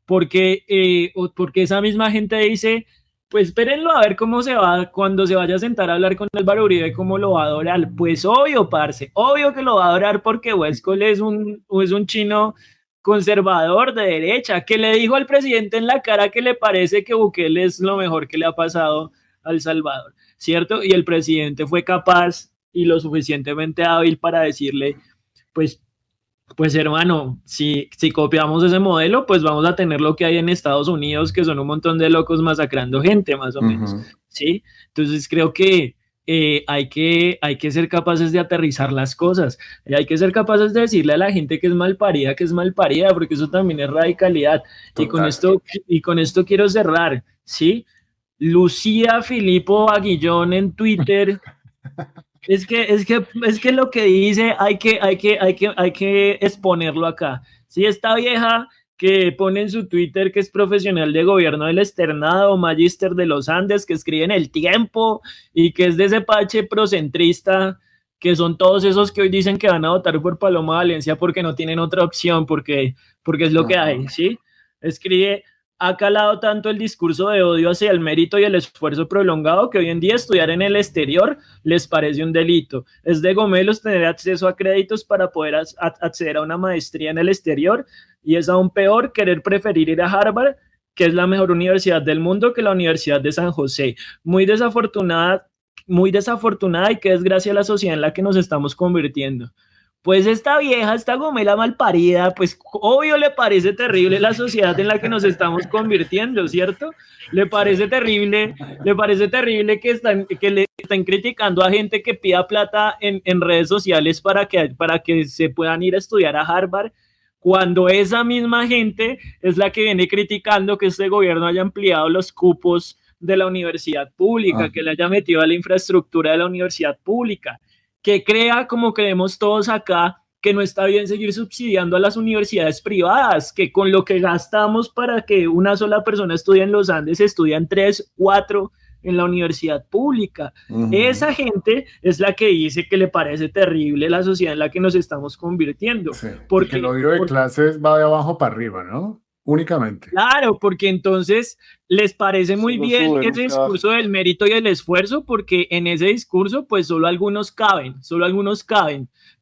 Porque esa misma gente dice, pues espérenlo a ver cómo se va, cuando se vaya a sentar a hablar con Álvaro Uribe, cómo lo va a adorar. Pues obvio, parce, obvio que lo va a adorar porque Westcol es un chino conservador de derecha, que le dijo al presidente en la cara que le parece que Bukele es lo mejor que le ha pasado a El Salvador, ¿cierto? Y el presidente fue capaz y lo suficientemente hábil para decirle, pues hermano, si copiamos ese modelo, pues vamos a tener lo que hay en Estados Unidos, que son un montón de locos masacrando gente, más o menos, ¿sí? Entonces creo que hay que ser capaces de aterrizar las cosas, hay que ser capaces de decirle a la gente que es mal parida, porque eso también es radicalidad. Y con esto quiero cerrar, ¿sí? Lucía Filipo Aguillón en Twitter. Es que lo que dice hay que exponerlo acá. Si esta vieja que pone en su Twitter que es profesional de gobierno del externado, magíster de los Andes, que escribe en El Tiempo y que es de ese pache procentrista, que son todos esos que hoy dicen que van a votar por Paloma Valencia porque no tienen otra opción, porque es lo que hay, ¿sí? Escribe, ha calado tanto el discurso de odio hacia el mérito y el esfuerzo prolongado que hoy en día estudiar en el exterior les parece un delito. Es de gomelos tener acceso a créditos para poder acceder a una maestría en el exterior y es aún peor preferir ir a Harvard, que es la mejor universidad del mundo, que la Universidad de San José. Muy desafortunada y qué desgracia la sociedad en la que nos estamos convirtiendo. Pues esta vieja, esta gomela malparida, pues obvio le parece terrible la sociedad en la que nos estamos convirtiendo, ¿cierto? Le parece terrible que le estén criticando a gente que pida plata en redes sociales para que se puedan ir a estudiar a Harvard, cuando esa misma gente es la que viene criticando que este gobierno haya ampliado los cupos de la universidad pública, que le haya metido a la infraestructura de la universidad pública, que crea, como creemos todos acá, que no está bien seguir subsidiando a las universidades privadas, que con lo que gastamos para que una sola persona estudie en los Andes, estudian 3, 4 en la universidad pública. Esa gente es la que dice que le parece terrible la sociedad en la que nos estamos convirtiendo. Sí, porque el odio de clases va de abajo para arriba, ¿no? Únicamente. Claro, porque entonces les parece muy bien ese discurso del mérito y el esfuerzo, porque en ese discurso pues solo algunos caben.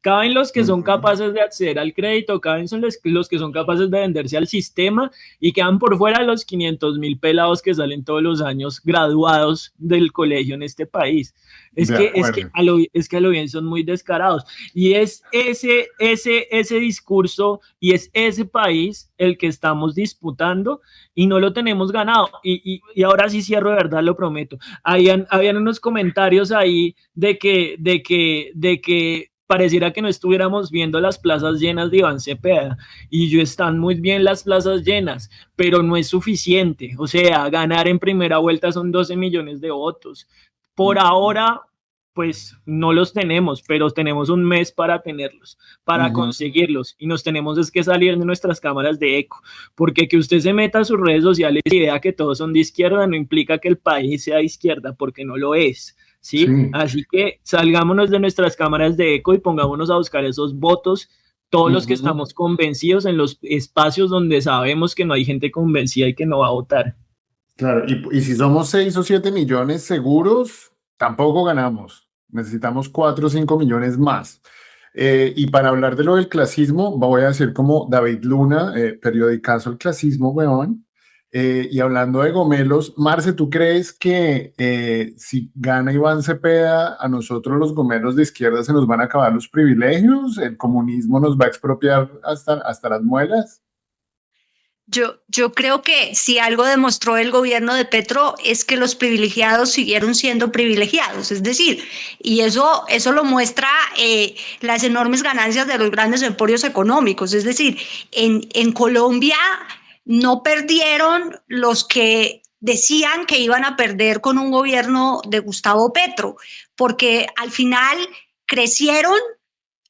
Caben los que son capaces de acceder al crédito, caben son los que son capaces de venderse al sistema y quedan por fuera los 500,000 pelados que salen todos los años graduados del colegio en este país. Es que a lo bien son muy descarados. Y es ese discurso y es ese país el que estamos disputando y no lo tenemos ganado. Y ahora sí cierro, de verdad, lo prometo. Habían unos comentarios ahí de que pareciera que no estuviéramos viendo las plazas llenas de Iván Cepeda, y están muy bien las plazas llenas, pero no es suficiente. O sea, ganar en primera vuelta son 12 millones de votos. Por ahora, pues no los tenemos, pero tenemos un mes para tenerlos, para conseguirlos, y nos tenemos es que salir de nuestras cámaras de eco, porque que usted se meta a sus redes sociales y vea que todos son de izquierda no implica que el país sea de izquierda, porque no lo es. ¿Sí? Así que salgámonos de nuestras cámaras de eco y pongámonos a buscar esos votos todos los que estamos convencidos en los espacios donde sabemos que no hay gente convencida y que no va a votar. Claro, y si somos 6 o 7 millones seguros, tampoco ganamos. Necesitamos 4 o 5 millones más. Y para hablar de lo del clasismo, voy a decir como David Luna, periodicazo El Clasismo, weón. Y hablando de gomelos, Marce, ¿tú crees que si gana Iván Cepeda, a nosotros los gomelos de izquierda se nos van a acabar los privilegios? ¿El comunismo nos va a expropiar hasta las muelas? Yo creo que si algo demostró el gobierno de Petro es que los privilegiados siguieron siendo privilegiados, es decir, y eso lo muestra las enormes ganancias de los grandes emporios económicos, es decir, en Colombia no perdieron los que decían que iban a perder con un gobierno de Gustavo Petro, porque al final crecieron,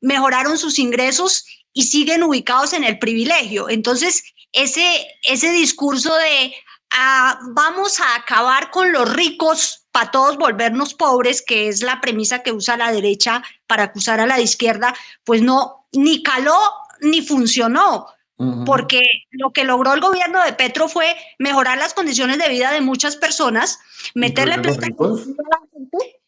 mejoraron sus ingresos y siguen ubicados en el privilegio. Entonces, ese discurso de vamos a acabar con los ricos para todos volvernos pobres, que es la premisa que usa la derecha para acusar a la izquierda, pues no, ni caló ni funcionó. Porque lo que logró el gobierno de Petro fue mejorar las condiciones de vida de muchas personas, meterle plata a la gente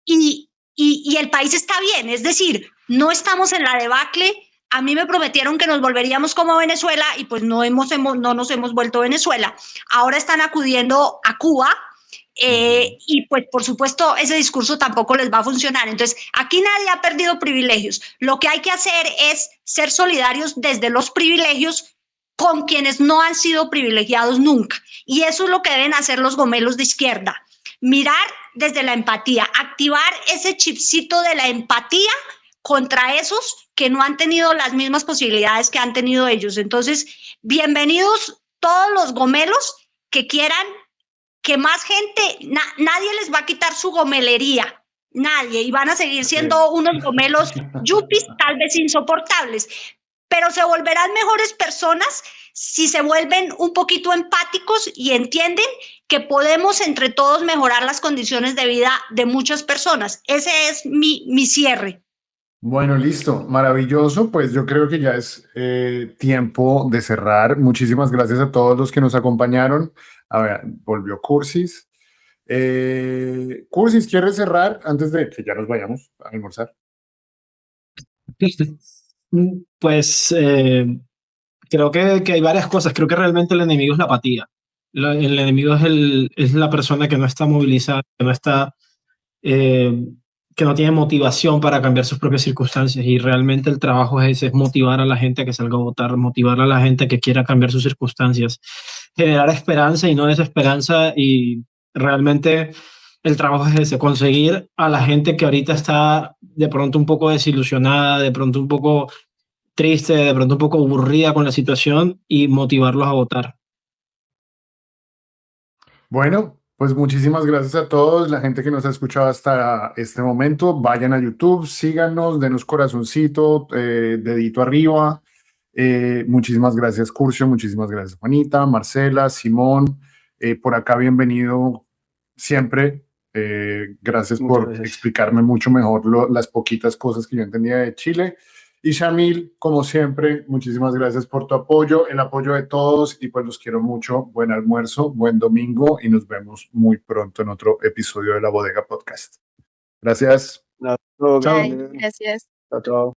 y el país está bien. Es decir, no estamos en la debacle. A mí me prometieron que nos volveríamos como Venezuela y pues no nos hemos vuelto Venezuela. Ahora están acudiendo a Cuba y pues por supuesto ese discurso tampoco les va a funcionar. Entonces aquí nadie ha perdido privilegios. Lo que hay que hacer es ser solidarios desde los privilegios con quienes no han sido privilegiados nunca. Y eso es lo que deben hacer los gomelos de izquierda. Mirar desde la empatía, activar ese chipcito de la empatía contra esos que no han tenido las mismas posibilidades que han tenido ellos. Entonces, bienvenidos todos los gomelos que quieran que más gente, nadie les va a quitar su gomelería, nadie, y van a seguir siendo unos gomelos yuppies, tal vez insoportables, pero se volverán mejores personas si se vuelven un poquito empáticos y entienden que podemos entre todos mejorar las condiciones de vida de muchas personas. Ese es mi cierre. Bueno, listo, maravilloso. Pues yo creo que ya es tiempo de cerrar. Muchísimas gracias a todos los que nos acompañaron. A ver, volvió Cursis. Cursis, ¿quieres cerrar antes de que ya nos vayamos a almorzar? Pues creo que hay varias cosas. Creo que realmente el enemigo es la apatía. El enemigo es la persona que no está movilizada, que no está... que no tiene motivación para cambiar sus propias circunstancias, y realmente el trabajo es ese, es motivar a la gente a que salga a votar, motivar a la gente a que quiera cambiar sus circunstancias, generar esperanza y no desesperanza, y realmente el trabajo es ese, conseguir a la gente que ahorita está de pronto un poco desilusionada, de pronto un poco triste, de pronto un poco aburrida con la situación, y motivarlos a votar. Bueno, pues muchísimas gracias a todos, la gente que nos ha escuchado hasta este momento. Vayan a YouTube, síganos, denos corazoncito, dedito arriba. Muchísimas gracias, Curcio, muchísimas gracias, Juanita, Marcela, Simón. Por acá, bienvenido siempre. Gracias por explicarme mucho mejor las poquitas cosas que yo entendía de Chile. Y Shamil, como siempre, muchísimas gracias por tu apoyo, el apoyo de todos, y pues los quiero mucho. Buen almuerzo, buen domingo, y nos vemos muy pronto en otro episodio de La Bodega Podcast. Gracias. Chao. Bye, gracias. Chao.